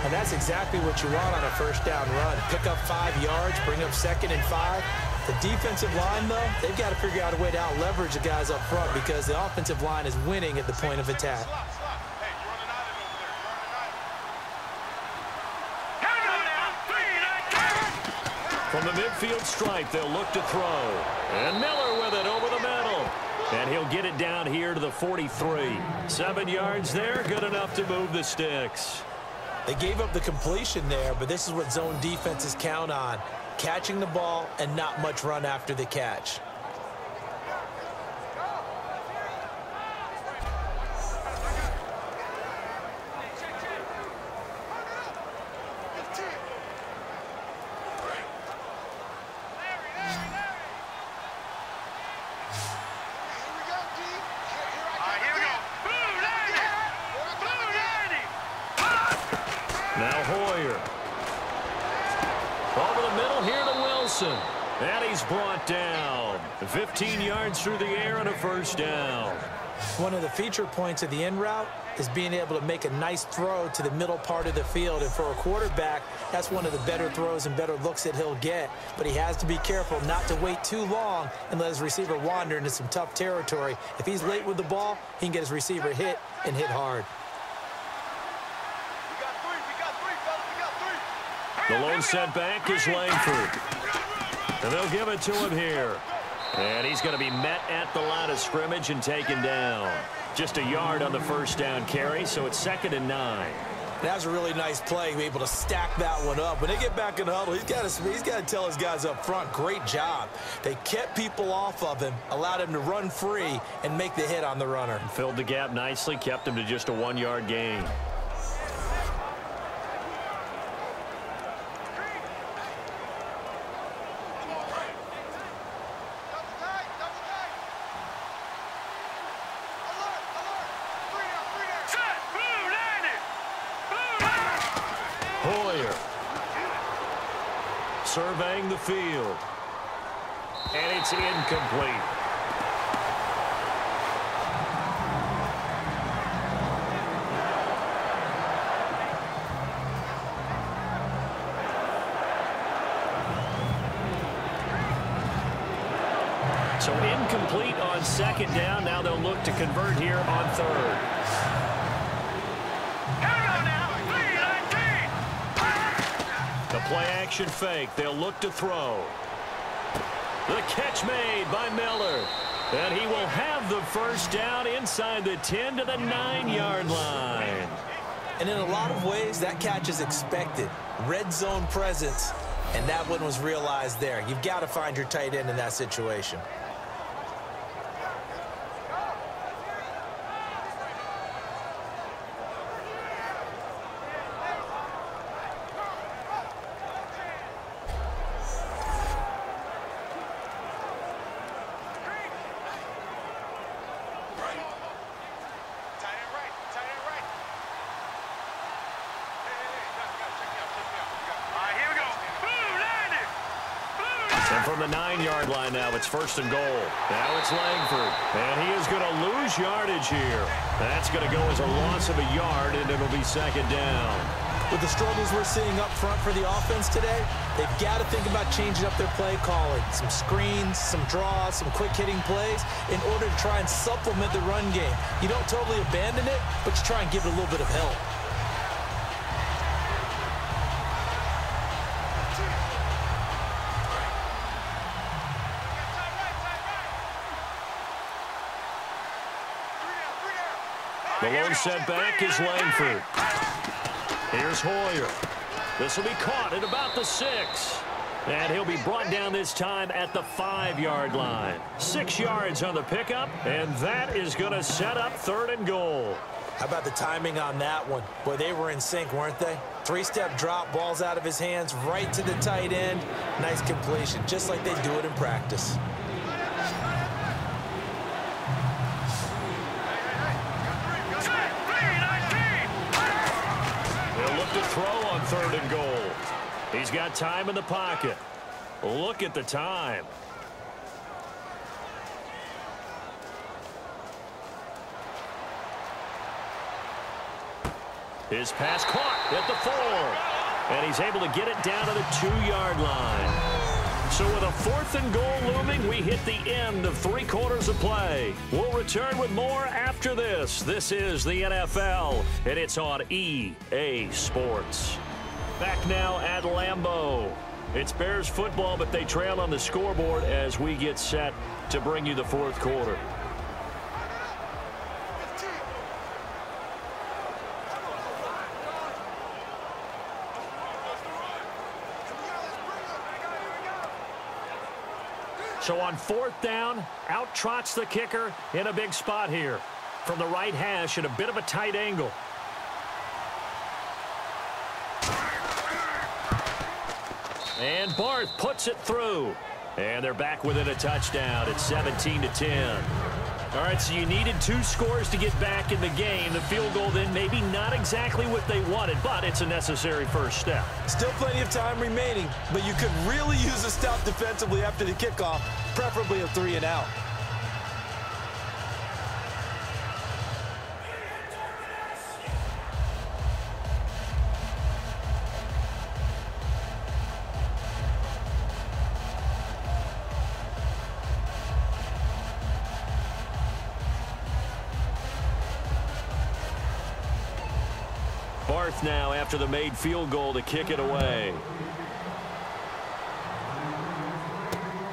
And that's exactly what you want on a first down run. Pick up 5 yards, bring up 2nd and 5. The defensive line, though, they've got to figure out a way to out-leverage the guys up front because the offensive line is winning at the point of attack. From the midfield stripe, they'll look to throw. And Miller with it over the middle. And he'll get it down here to the 43. 7 yards there, good enough to move the sticks. They gave up the completion there, but this is what zone defenses count on. Catching the ball and not much run after the catch. Now Hoyer. Over the middle here to Wilson. And he's brought down. 15 yards through the air and a first down. One of the feature points of the in route is being able to make a nice throw to the middle part of the field. And for a quarterback, that's one of the better throws and better looks that he'll get. But he has to be careful not to wait too long and let his receiver wander into some tough territory. If he's late with the ball, he can get his receiver hit and hit hard. The lone setback is Langford. And they'll give it to him here. And he's going to be met at the line of scrimmage and taken down. Just a yard on the first down carry, so it's 2nd and 9. That was a really nice play, be able to stack that one up. When they get back in the huddle, he's got to tell his guys up front, great job. They kept people off of him, allowed him to run free, and make the hit on the runner. Filled the gap nicely, kept him to just a 1-yard gain. Hoyer surveying the field, and it's incomplete. So incomplete on 2nd down. Now they'll look to convert here on 3rd. The play-action fake. They'll look to throw. The catch made by Miller. And he will have the first down inside the 10 to the 9-yard line. And in a lot of ways, that catch is expected. Red zone presence, and that one was realized there. You've got to find your tight end in that situation. And from the 9-yard line now, it's 1st and goal. Now it's Langford. And he is going to lose yardage here. That's going to go as a loss of a yard, and it'll be 2nd down. With the struggles we're seeing up front for the offense today, they've got to think about changing up their play calling. Some screens, some draws, some quick-hitting plays in order to try and supplement the run game. You don't totally abandon it, but you try and give it a little bit of help. The lone setback is Langford. Here's Hoyer. This will be caught at about the 6. And he'll be brought down this time at the 5-yard line. 6 yards on the pickup, and that is going to set up 3rd and goal. How about the timing on that one? Boy, they were in sync, weren't they? 3-step drop, ball's out of his hands, right to the tight end. Nice completion, just like they do it in practice. They'll look to throw on 3rd and goal. He's got time in the pocket. Look at the time. His pass caught at the 4. And he's able to get it down to the 2-yard line. So with a 4th and goal looming, we hit the end of 3 quarters of play. We'll return with more after this. This is the NFL, and it's on EA Sports. Back now at Lambeau. It's Bears football, but they trail on the scoreboard as we get set to bring you the 4th quarter. So on 4th down, out trots the kicker in a big spot here. From the right hash at a bit of a tight angle. And Barth puts it through. And they're back within a touchdown. It's 17-10. All right, so you needed 2 scores to get back in the game. The field goal then maybe not exactly what they wanted, but it's a necessary first step. Still plenty of time remaining, but you could really use a stop defensively after the kickoff, preferably a 3 and out. Barth now after the made field goal to kick it away.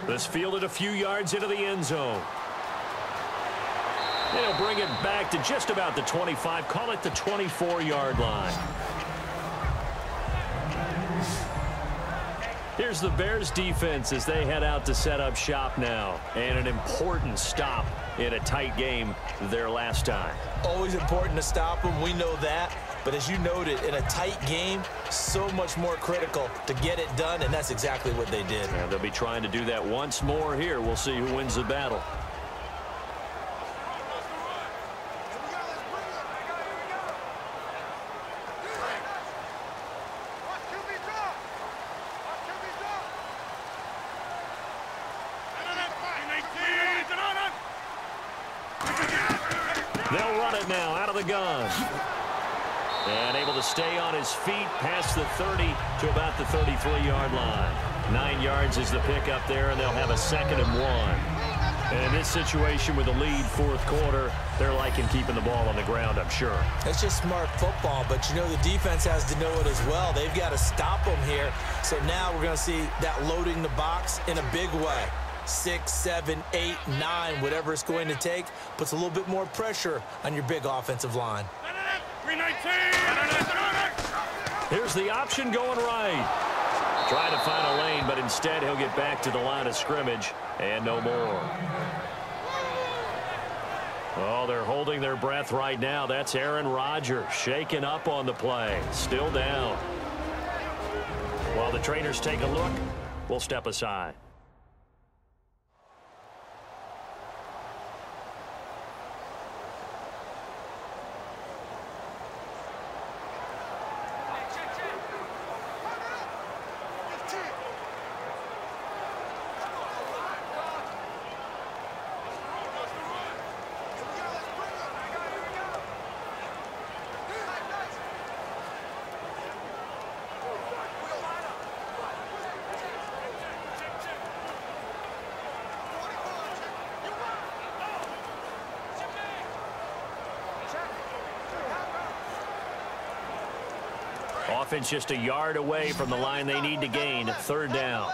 This fielded a few yards into the end zone. They'll bring it back to just about the 25, call it the 24-yard line. Here's the Bears defense as they head out to set up shop now. And an important stop in a tight game their last time. Always important to stop them, we know that. But as you noted, in a tight game, so much more critical to get it done, and that's exactly what they did. And they'll be trying to do that once more here. We'll see who wins the battle. They'll run it now out of the gun. And able to stay on his feet past the 30 to about the 33-yard line. 9 yards is the pickup there, and they'll have a 2nd and 1. And in this situation with the lead 4th quarter, they're liking keeping the ball on the ground, I'm sure. It's just smart football, but you know the defense has to know it as well. They've got to stop them here. So now we're going to see that loading the box in a big way. 6, 7, 8, 9, whatever it's going to take, puts a little bit more pressure on your big offensive line. Here's the option going right. Trying to find a lane, but instead he'll get back to the line of scrimmage and no more. Oh, they're holding their breath right now. That's Aaron Rodgers shaking up on the play. Still down. While the trainers take a look, we'll step aside. Offense just a yard away from the line they need to gain. 3rd down.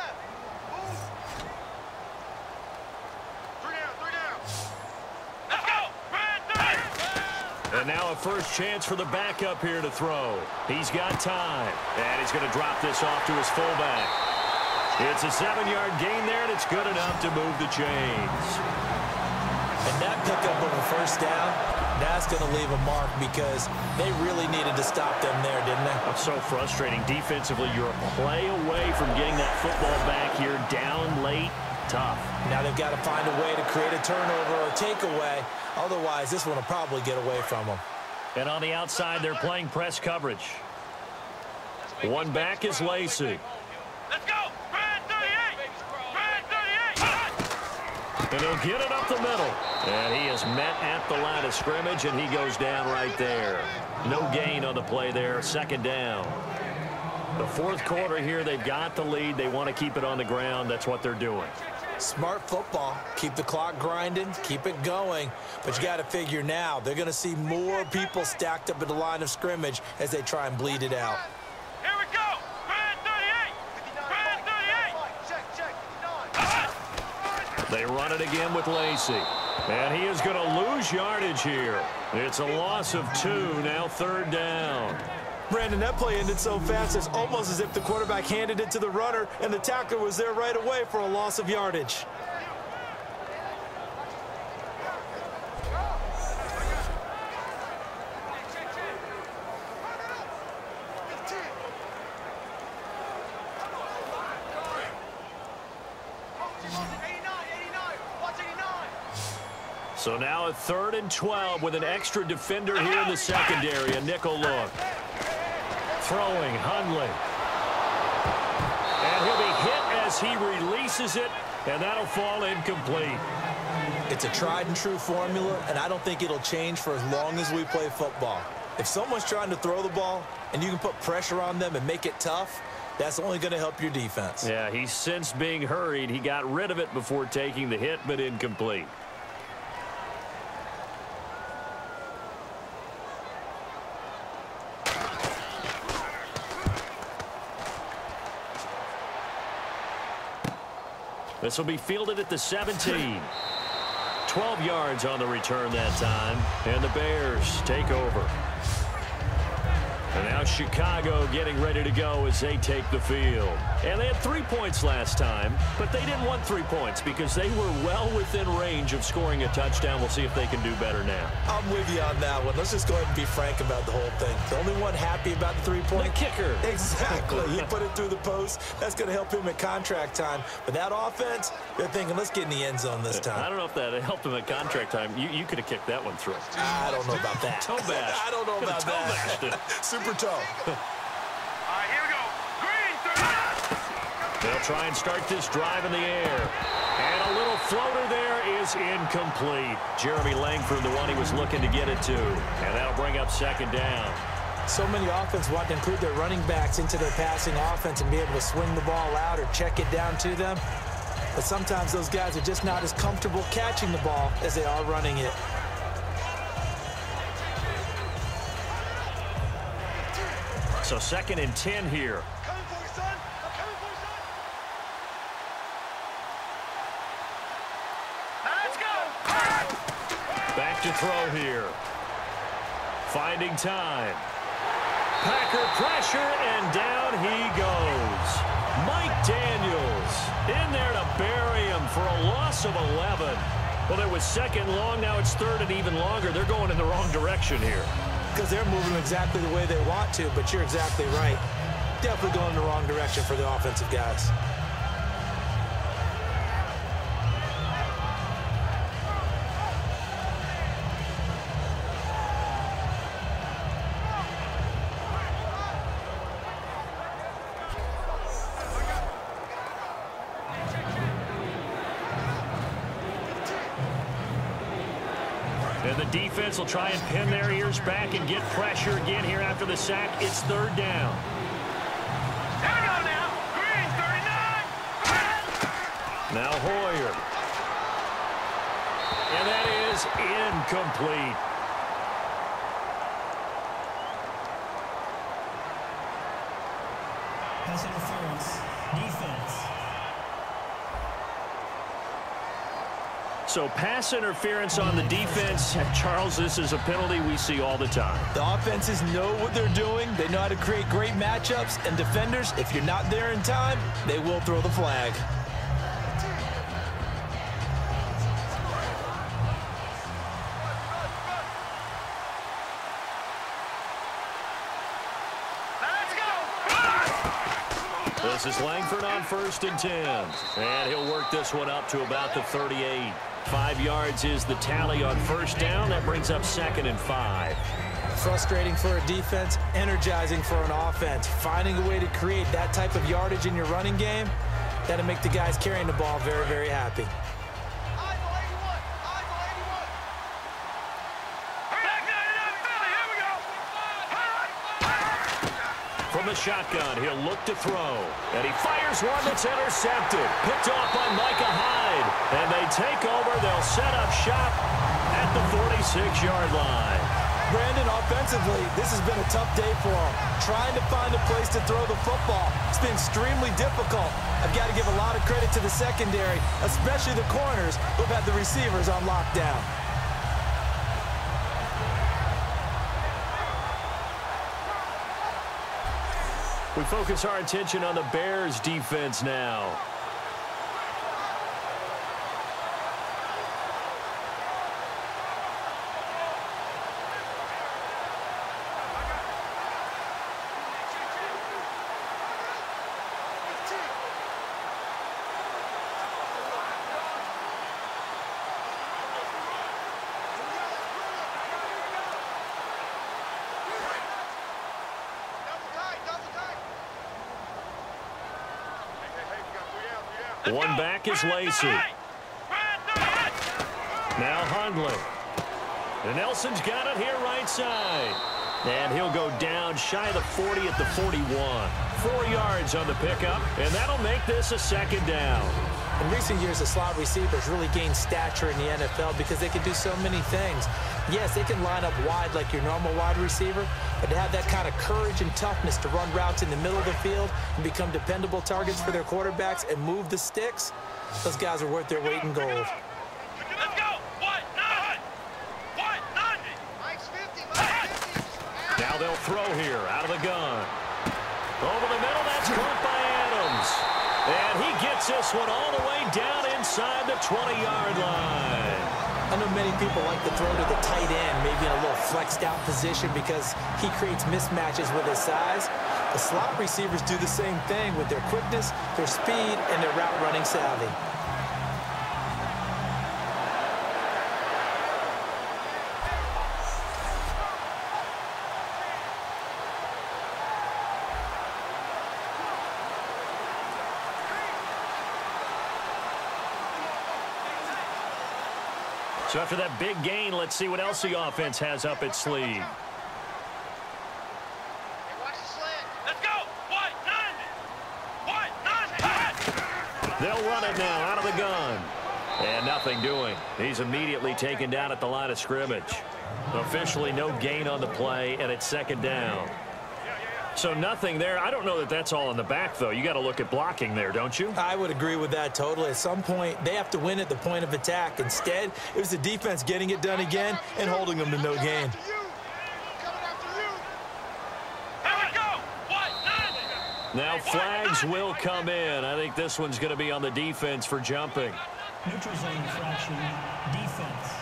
And now a first chance for the backup here to throw. He's got time. And he's going to drop this off to his fullback. It's a 7-yard gain there, and it's good enough to move the chains. And that pickup of a first down, that's going to leave a mark because they really needed to stop them there, didn't they? That's so frustrating. Defensively, you're a play away from getting that football back here. Down late, tough. Now they've got to find a way to create a turnover or takeaway. Otherwise, this one will probably get away from them. And on the outside, they're playing press coverage. One back is Lacey. Let's go! Brad 38! And he'll get it up the middle. And he is met at the line of scrimmage, and he goes down right there. No gain on the play there. Second down. The fourth quarter here, they've got the lead. They want to keep it on the ground. That's what they're doing. Smart football. Keep the clock grinding. Keep it going. But you got to figure now, they're going to see more people stacked up at the line of scrimmage as they try and bleed it out. Here we go. Brand 38. Brand 38. They run it again with Lacey. And he is going to lose yardage here. It's a loss of 2. Now third down. Brandon, that play ended so fast, it's almost as if the quarterback handed it to the runner and the tackler was there right away for a loss of yardage. So now a 3rd and 12 with an extra defender here in the secondary. A nickel look. Throwing, Hundley. And he'll be hit as he releases it, and that'll fall incomplete. It's a tried and true formula, and I don't think it'll change for as long as we play football. If someone's trying to throw the ball and you can put pressure on them and make it tough, that's only going to help your defense. Yeah, he sensed being hurried. He got rid of it before taking the hit, but incomplete. This will be fielded at the 17. 12 yards on the return that time. And the Bears take over. And now Chicago getting ready to go as they take the field. And they had 3 points last time, but they didn't want 3 points because they were well within range of scoring a touchdown. We'll see if they can do better now. I'm with you on that one. Let's just go ahead and be frank about the whole thing. The only one happy about the 3-point. The kicker. Exactly. He put it through the post. That's going to help him at contract time. But that offense, they're thinking, let's get in the end zone this time. I don't know if that helped him at contract time. You could have kicked that one through. I don't know about that. Toe bash. I don't know about that. Super toe. All right, here we go. Green 30. They'll try and start this drive in the air. And a little floater there is incomplete. Jeremy Langford, the one he was looking to get it to. And that'll bring up second down. So many offenses want to include their running backs into their passing offense and be able to swing the ball out or check it down to them. But sometimes those guys are just not as comfortable catching the ball as they are running it. So 2nd and 10 here. Coming for you, son. I'm coming for you, son. Let's go. Back to throw here. Finding time. Packer pressure, and down he goes. Mike Daniels in there to bury him for a loss of 11. Well, it was 2nd long. Now it's 3rd and even longer. They're going in the wrong direction here. Because they're moving exactly the way they want to, but you're exactly right. Definitely going in the wrong direction for the offensive guys. And the defense will try and pin their ears back and get pressure again here after the sack. It's 3rd down. Here we go now. Green 39. Now Hoyer. And that is incomplete. Pass interference. Defense. So pass interference on the defense. Charles, this is a penalty we see all the time. The offenses know what they're doing. They know how to create great matchups. And defenders, if you're not there in time, they will throw the flag. This is Langford on 1st and 10. And he'll work this one up to about the 38. 5 yards is the tally on 1st down. That brings up 2nd and 5. Frustrating for a defense, energizing for an offense. Finding a way to create that type of yardage in your running game, that'll make the guys carrying the ball very, very happy. shotgun. He'll look to throw. And he fires one that's intercepted. Picked off by Micah Hyde. And they take over. They'll set up shop at the 46-yard line. Brandon, offensively, this has been a tough day for him. Trying to find a place to throw the football. It's been extremely difficult. I've got to give a lot of credit to the secondary, especially the corners who've had the receivers on lockdown. We focus our attention on the Bears defense now. One back is Lacey. Now Hundley. And Nelson's got it here right side. And he'll go down shy of the 40 at the 41. 4 yards on the pickup, and that'll make this a second down. In recent years, the slot receivers really gained stature in the NFL because they can do so many things. Yes, they can line up wide like your normal wide receiver, but to have that kind of courage and toughness to run routes in the middle of the field and become dependable targets for their quarterbacks and move the sticks, those guys are worth their weight in gold. Let's go! What? None! What? None! Mike's 50, Mike's 50. Now they'll throw here out of the gun. Over the middle, that's caught by Adams. And he gets this one all the way down inside the 20-yard line. I know many people like to throw to the tight end, maybe in a little flexed out position because he creates mismatches with his size. The slot receivers do the same thing with their quickness, their speed, and their route running savvy. So after that big gain, let's see what else the offense has up its sleeve. They'll run it now out of the gun. And nothing doing. He's immediately taken down at the line of scrimmage. Officially no gain on the play, and it's second down. So nothing there. I don't know that that's all in the back, though. You got to look at blocking there, don't you? I would agree with that totally. At some point, they have to win at the point of attack. Instead, it was the defense getting it done again and holding them to no gain. Now flags will come in. I think this one's going to be on the defense for jumping. Neutral zone infraction, defense.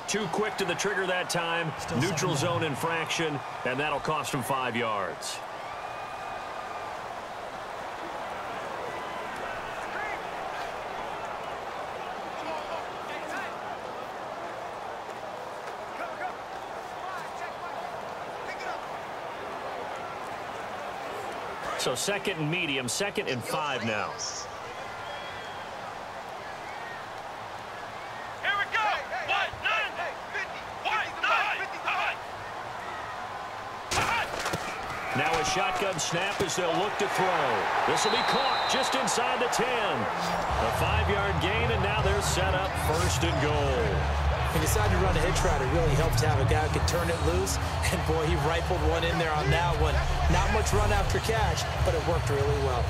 Too quick to the trigger that time. Still Neutral zone infraction, and that'll cost him 5 yards. So second and medium, 2nd and 5 now. Now a shotgun snap as they'll look to throw. This will be caught just inside the 10. A 5-yard gain, and now they're set up 1st and goal. He decided to run a hitch route. It really helped to have a guy who could turn it loose. And, boy, he rifled one in there on that one. Not much run after catch, but it worked really well.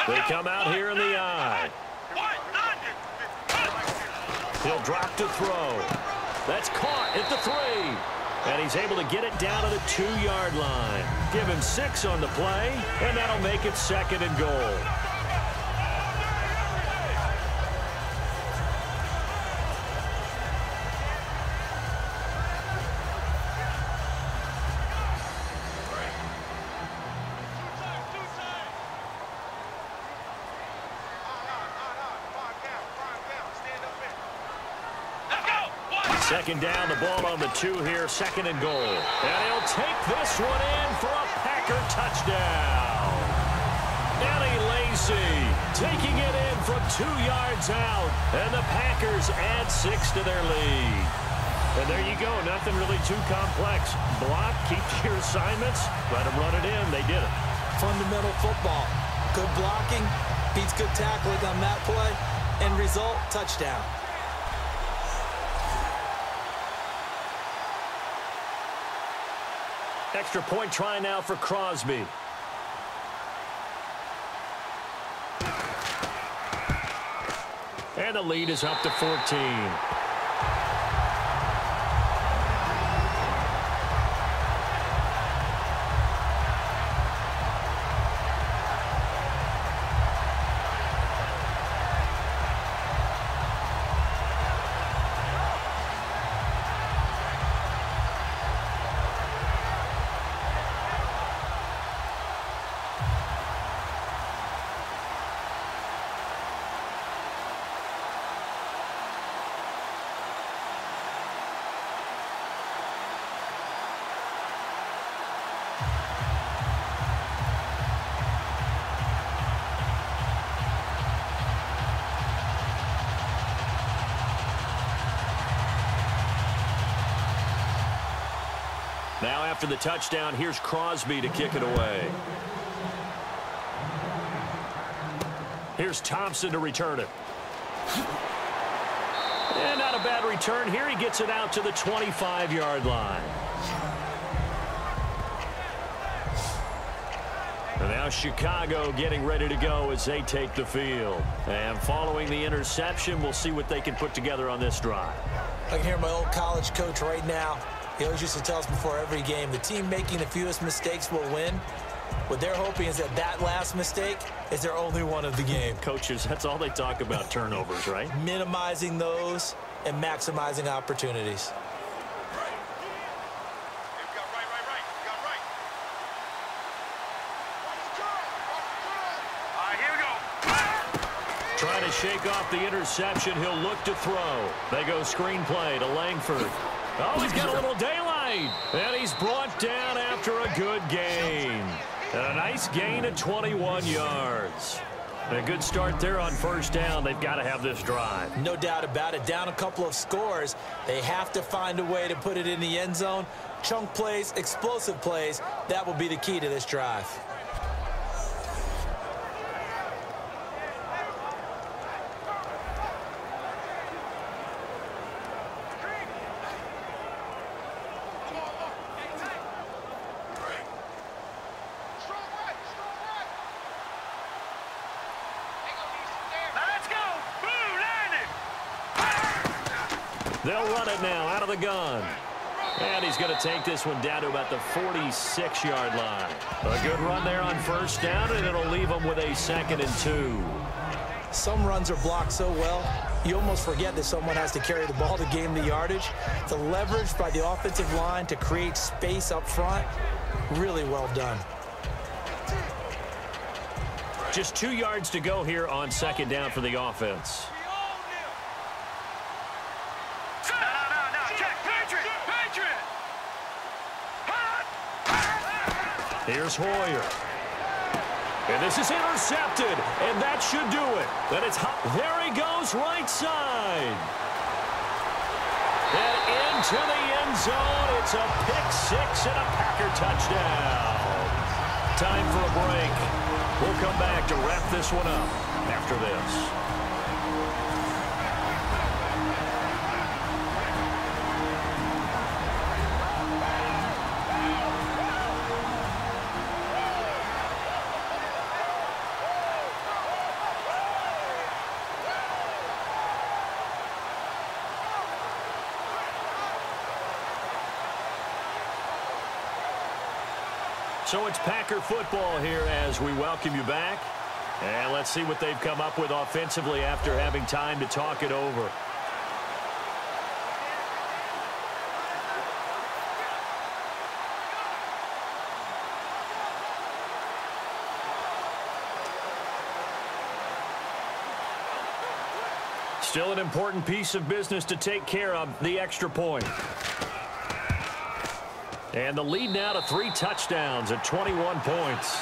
They come out here in the eye. He'll drop to throw. That's caught at the 3. And he's able to get it down to the 2-yard line. Give him 6 on the play, and that'll make it 2nd and goal. Second down, the ball on the 2 here, second and goal. And he'll take this one in for a Packer touchdown. Eddie Lacy taking it in from 2 yards out. And the Packers add 6 to their lead. And there you go, nothing really too complex. Block, keep your assignments, let them run it in. They did it. Fundamental football. Good blocking, beats good tackling on that play. End result, touchdown. Extra point try now for Crosby. And the lead is up to 14. Now after the touchdown, here's Crosby to kick it away. Here's Thompson to return it. And not a bad return here. He gets it out to the 25-yard line. And now Chicago getting ready to go as they take the field. And following the interception, we'll see what they can put together on this drive. I can hear my old college coach right now. He always used to tell us before every game, the team making the fewest mistakes will win. What they're hoping is that that last mistake is their only one of the game. Coaches, that's all they talk about, turnovers, right? Minimizing those and maximizing opportunities. Here we go. Trying to shake off the interception. He'll look to throw. They go screenplay to Langford. Oh, he's got a little daylight. And he's brought down after a good gain. And a nice gain of 21 yards. And a good start there on first down. They've got to have this drive. No doubt about it. Down a couple of scores. They have to find a way to put it in the end zone. Chunk plays, explosive plays. That will be the key to this drive. They'll run it now out of the gun. And he's going to take this one down to about the 46-yard line. A good run there on first down, and it'll leave them with a 2nd and 2. Some runs are blocked so well, you almost forget that someone has to carry the ball to gain the yardage. The leverage by the offensive line to create space up front, really well done. Just 2 yards to go here on second down for the offense. Here's Hoyer. And this is intercepted. And that should do it. And it's hot. There he goes, right side. And into the end zone. It's a pick-6 and a Packer touchdown. Time for a break. We'll come back to wrap this one up after this. So it's Packer football here as we welcome you back. And let's see what they've come up with offensively after having time to talk it over. Still an important piece of business to take care of, the extra point. And the lead now to 3 touchdowns at 21 points.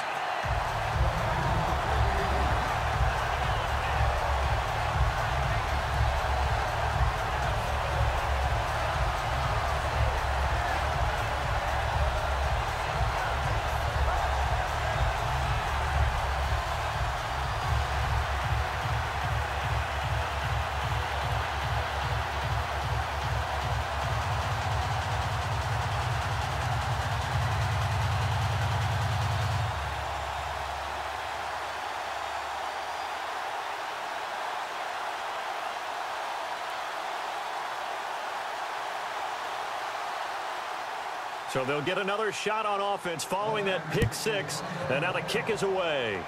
So they'll get another shot on offense following that pick 6. And now the kick is away.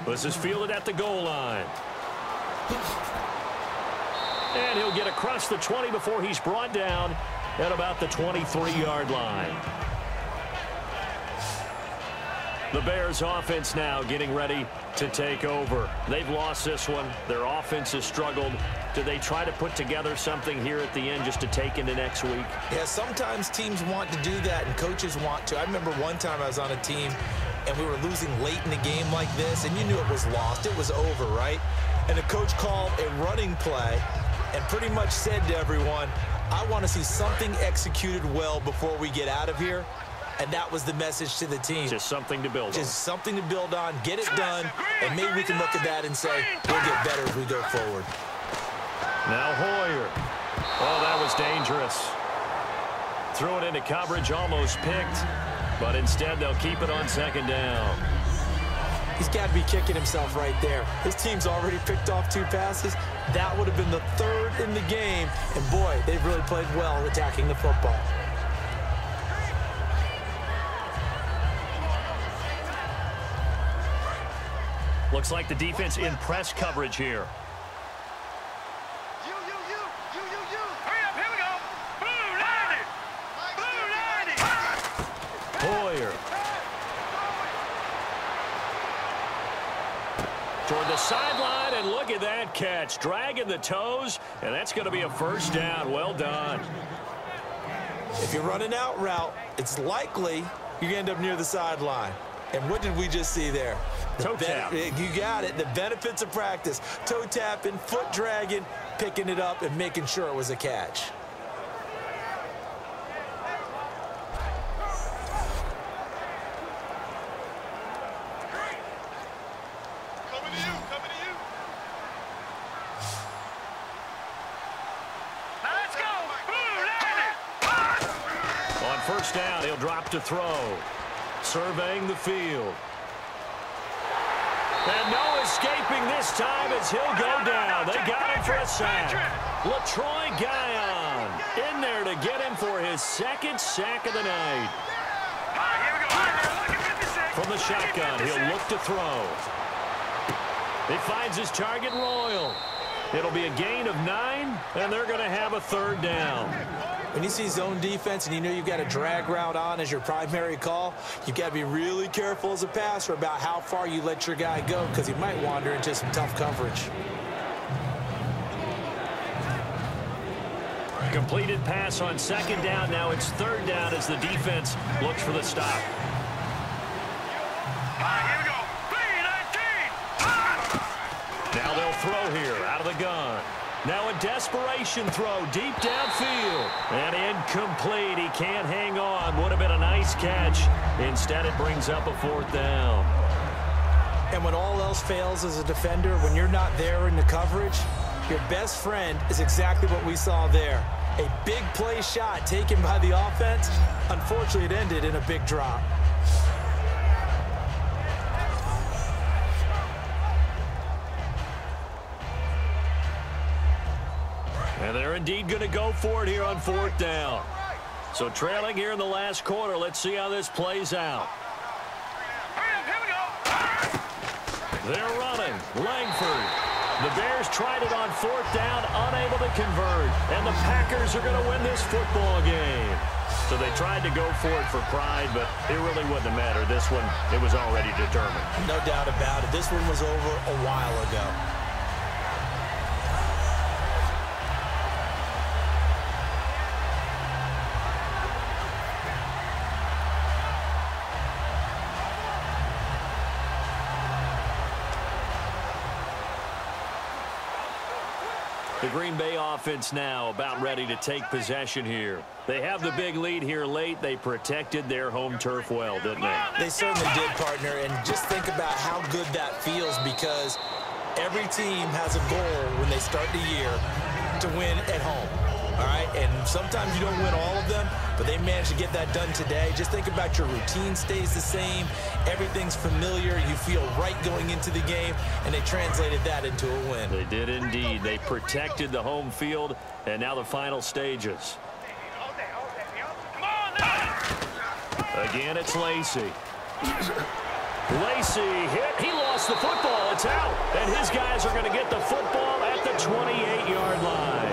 This is fielded at the goal line. And he'll get across the 20 before he's brought down at about the 23-yard line. The Bears offense now getting ready to take over. They've lost this one. Their offense has struggled. Do they try to put together something here at the end just to take into next week? Yeah, sometimes teams want to do that and coaches want to. I remember one time I was on a team and we were losing late in the game like this, and you knew it was lost. It was over, right? And the coach called a running play and pretty much said to everyone, I want to see something executed well before we get out of here. And that was the message to the team. Just something to build on. Just something to build on, get it done, and maybe we can look at that and say, we'll get better as we go forward. Now Hoyer. Oh, that was dangerous. Threw it into coverage, almost picked, but instead they'll keep it on 2nd down. He's got to be kicking himself right there. His team's already picked off 2 passes. That would have been the 3rd in the game, and boy, they've really played well attacking the football. Looks like the defense in press coverage here. Hurry up, here we go. Blue 90. Blue 90. Hoyer. Toward the sideline, and look at that catch. Dragging the toes, and that's going to be a 1st down. Well done. If you're running out route, it's likely you're going to end up near the sideline. And what did we just see there? Toe tap. You got it. The benefits of practice. Toe tapping, foot dragging, picking it up, and making sure it was a catch. Coming to you, coming to you. Now let's go. Blue 90. On 1st down, he'll drop to throw. Surveying the field. And no escaping this time as he'll go down. They got him for a sack. LaTroy Guion in there to get him for his 2nd sack of the night. Here we go. From the shotgun, he'll look to throw. He finds his target, Royal. It'll be a gain of 9, and they're going to have a 3rd down. When you see zone defense and you know you've got a drag route on as your primary call, you've got to be really careful as a passer about how far you let your guy go because he might wander into some tough coverage. Completed pass on 2nd down. Now it's 3rd down as the defense looks for the stop. Here we go. Now they'll throw here out of the gun. Now a desperation throw deep downfield. And incomplete. He can't hang on. Would have been a nice catch. Instead, it brings up a 4th down. And when all else fails as a defender, when you're not there in the coverage, your best friend is exactly what we saw there. A big play shot taken by the offense. Unfortunately, it ended in a big drop. And they're indeed going to go for it here on 4th down. So trailing here in the last quarter. Let's see how this plays out. Here we go. They're running. Langford. The Bears tried it on 4th down, unable to convert. And the Packers are going to win this football game. So they tried to go for it for pride, but it really wouldn't have mattered. This one, it was already determined. No doubt about it. This one was over a while ago. The Green Bay offense now about ready to take possession here. They have the big lead here late. They protected their home turf well, didn't they? They certainly did, partner. And just think about how good that feels, because every team has a goal when they start the year to win at home. All right, and sometimes you don't win all of them, but they managed to get that done today. Just think about your routine stays the same. Everything's familiar. You feel right going into the game, and they translated that into a win. They did indeed. They protected the home field, and now the final stages. Again, it's Lacy. Lacy hit. He lost the football. It's out, and his guys are going to get the football at the 28-yard line.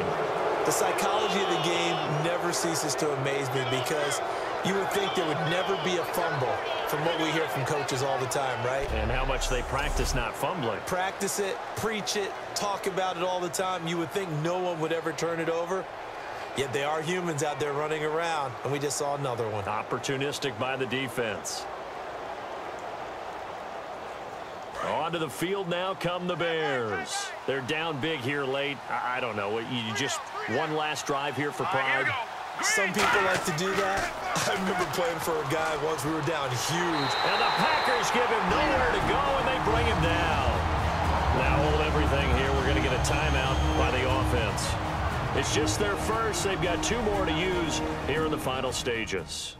The psychology of the game never ceases to amaze me, because you would think there would never be a fumble from what we hear from coaches all the time, right? And how much they practice not fumbling. Practice it, preach it, talk about it all the time. You would think no one would ever turn it over. Yet they are humans out there running around, and we just saw another one. Opportunistic by the defense. Onto the field now come the Bears. They're down big here late. I don't know. You just one last drive here for pride. Some people like to do that. I remember playing for a guy once. We were down huge. And the Packers give him nowhere to go, and they bring him down. Now hold everything here. We're going to get a timeout by the offense. It's just their first. They've got 2 more to use here in the final stages.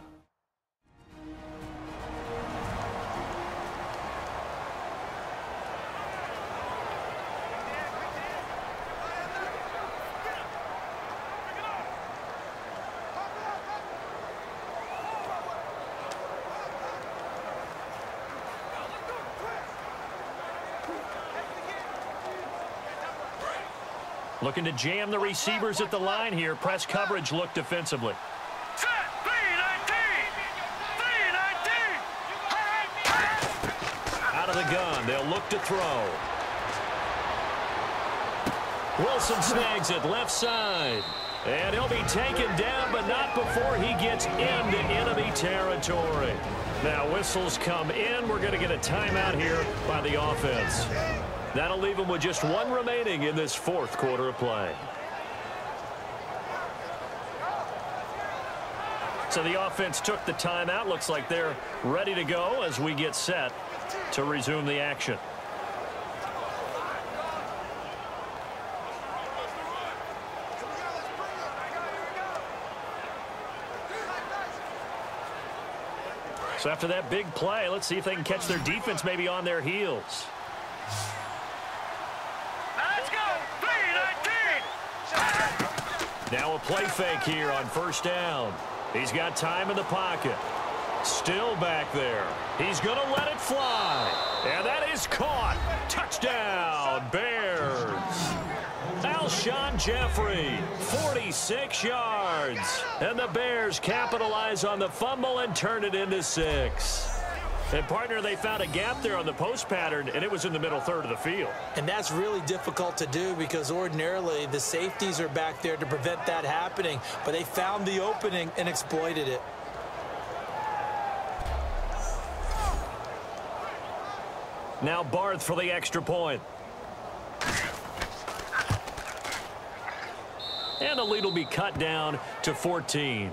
Looking to jam the receivers at the line here. Press coverage look defensively. Out of the gun. They'll look to throw. Wilson snags it left side. And he'll be taken down, but not before he gets into enemy territory. Now whistles come in. We're going to get a timeout here by the offense. That'll leave them with just 1 remaining in this 4th quarter of play. So the offense took the timeout. Looks like they're ready to go as we get set to resume the action. So after that big play, let's see if they can catch their defense maybe on their heels. Now a play fake here on first down. He's got time in the pocket. Still back there. He's going to let it fly. And that is caught. Touchdown, Bears. Alshon Jeffrey, 46 yards. And the Bears capitalize on the fumble and turn it into 6. And, partner, they found a gap there on the post pattern, and it was in the middle third of the field. And that's really difficult to do, because ordinarily the safeties are back there to prevent that happening. But they found the opening and exploited it. Now Barth for the extra point. And the lead will be cut down to 14.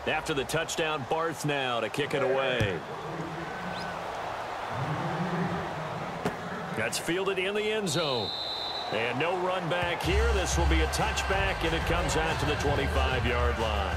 After the touchdown, Barth now to kick it away. That's fielded in the end zone. And no run back here. This will be a touchback, and it comes out to the 25-yard line.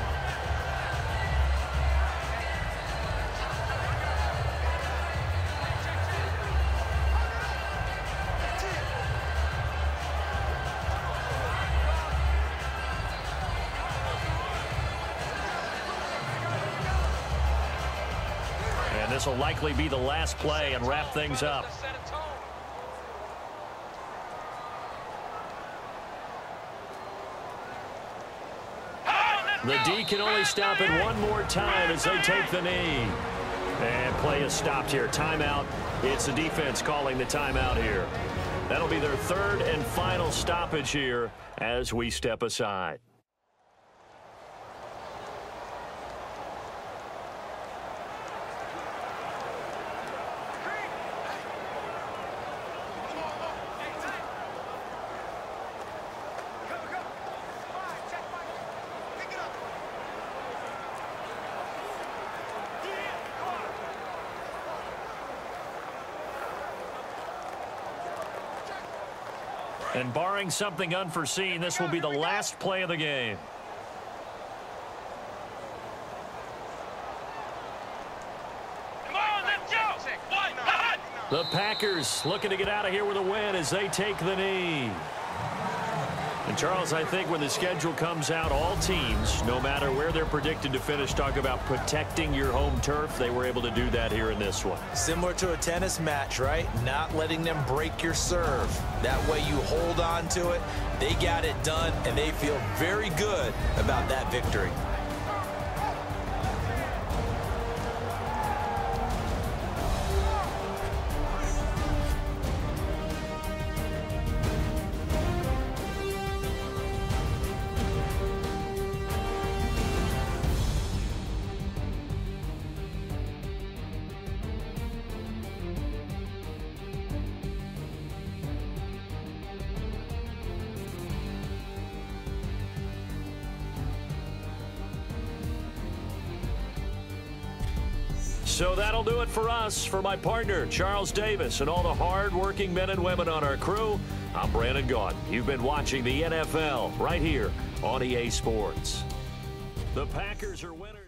This will likely be the last play and wrap things up. The D can only stop it one more time as they take the knee. And play is stopped here. Timeout. It's the defense calling the timeout here. That'll be their third and final stoppage here as we step aside. And barring something unforeseen, this will be the last play of the game. Come on, let's go! The Packers looking to get out of here with a win as they take the knee. And Charles, I think when the schedule comes out, all teams, no matter where they're predicted to finish, talk about protecting your home turf. They were able to do that here in this one. Similar to a tennis match, right? Not letting them break your serve. That way you hold on to it. They got it done, and they feel very good about that victory. So that'll do it for us. For my partner, Charles Davis, and all the hard-working men and women on our crew, I'm Brandon Gaudin. You've been watching the NFL right here on EA Sports. The Packers are winners.